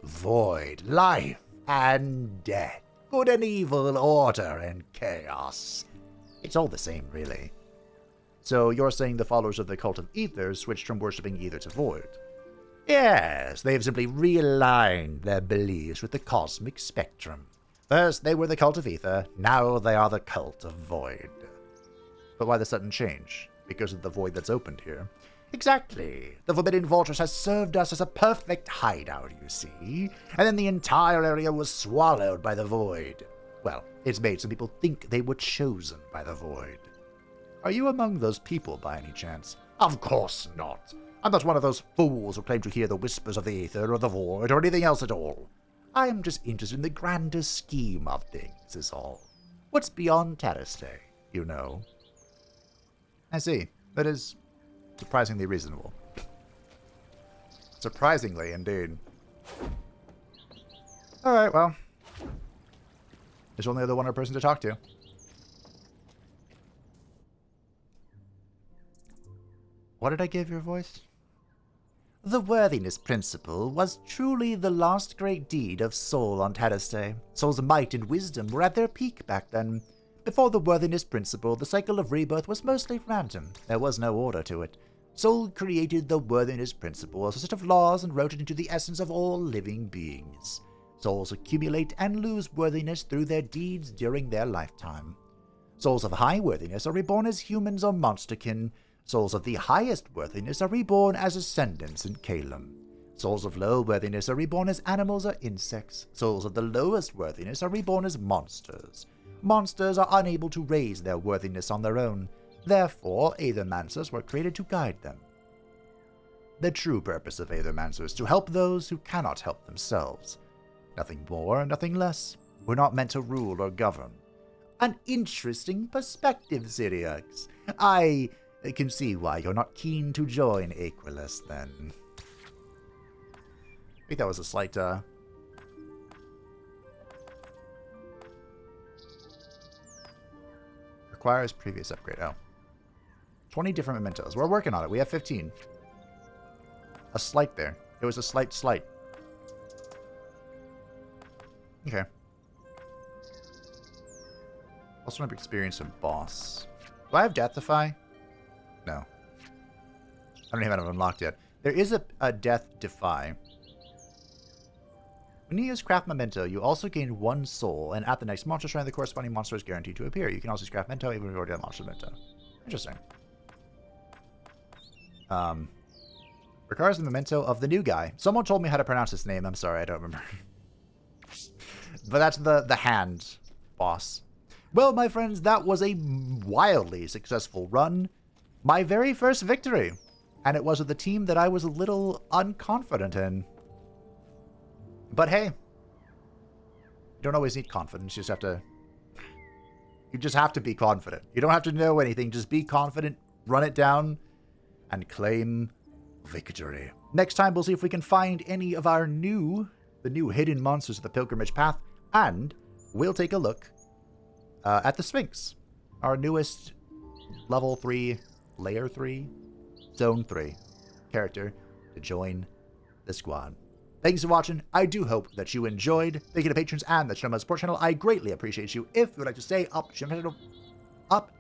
[SPEAKER 2] Void, life, and death, good and evil, order and chaos. It's all the same, really.
[SPEAKER 1] So you're saying the followers of the Cult of Aether switched from worshipping Aether to Void?
[SPEAKER 2] Yes, they've simply realigned their beliefs with the cosmic spectrum. First they were the Cult of Aether, now they are the Cult of Void.
[SPEAKER 1] But why the sudden change? Because of the void that's opened here.
[SPEAKER 2] Exactly. The Forbidden Fortress has served us as a perfect hideout, you see, and then the entire area was swallowed by the void. Well, it's made some people think they were chosen by the void.
[SPEAKER 1] Are you among those people by any chance?
[SPEAKER 2] Of course not. I'm not one of those fools who claim to hear the whispers of the Aether or the void or anything else at all. I am just interested in the grander scheme of things, is all. What's beyond Terroriste, you know?
[SPEAKER 1] I see. That is surprisingly reasonable. Surprisingly, indeed. Alright, well. There's only other one other person to talk to. What did I give your voice?
[SPEAKER 2] The worthiness principle was truly the last great deed of Sol on Terroriste. Sol's might and wisdom were at their peak back then. Before the worthiness principle, the cycle of rebirth was mostly random. There was no order to it. Sol created the worthiness principle as a set of laws and wrote it into the essence of all living beings. Souls accumulate and lose worthiness through their deeds during their lifetime. Souls of high worthiness are reborn as humans or monsterkin. Souls of the highest worthiness are reborn as ascendants in Calum.
[SPEAKER 1] Souls of low worthiness are reborn as animals or insects. Souls of the lowest worthiness are reborn as monsters. Monsters are unable to raise their worthiness on their own. Therefore, Aethermancers were created to guide them. The true purpose of Aethermancer is to help those who cannot help themselves. Nothing more, nothing less. We're not meant to rule or govern. An interesting perspective, Syriax. I can see why you're not keen to join Aquilus, then. I think that was a slight, Requires previous upgrade. Oh. 20 different mementos. We're working on it. We have 15. A slight there. It was a slight. Okay. Also want to experience some boss. Do I have Death Defy? No. I don't even have it unlocked yet. There is a Death Defy. When you use Craft Memento, you also gain 1 soul, and at the next monster shrine, the corresponding monster is guaranteed to appear. You can also use Craft Memento even if you already have Monster Memento. Interesting. Requires the memento of the new guy. Someone told me how to pronounce his name. I'm sorry, I don't remember. But that's the hand boss. Well, my friends, that was a wildly successful run. My very first victory. And it was with a team that I was a little unconfident in. But hey, you don't always need confidence. You just have to be confident. You don't have to know anything. Just be confident, run it down, and claim victory. Next time, we'll see if we can find any of the new hidden monsters of the Pilgrimage Path, and we'll take a look at the Sphinx, our newest level 3, layer 3, zone 3 character to join the squad. Thanks for watching. I do hope that you enjoyed. Thank you to patrons and the Chomp support channel. I greatly appreciate you. If you would like to stay up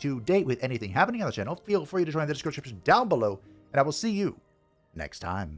[SPEAKER 1] to date with anything happening on the channel, feel free to join the description down below, and I will see you next time.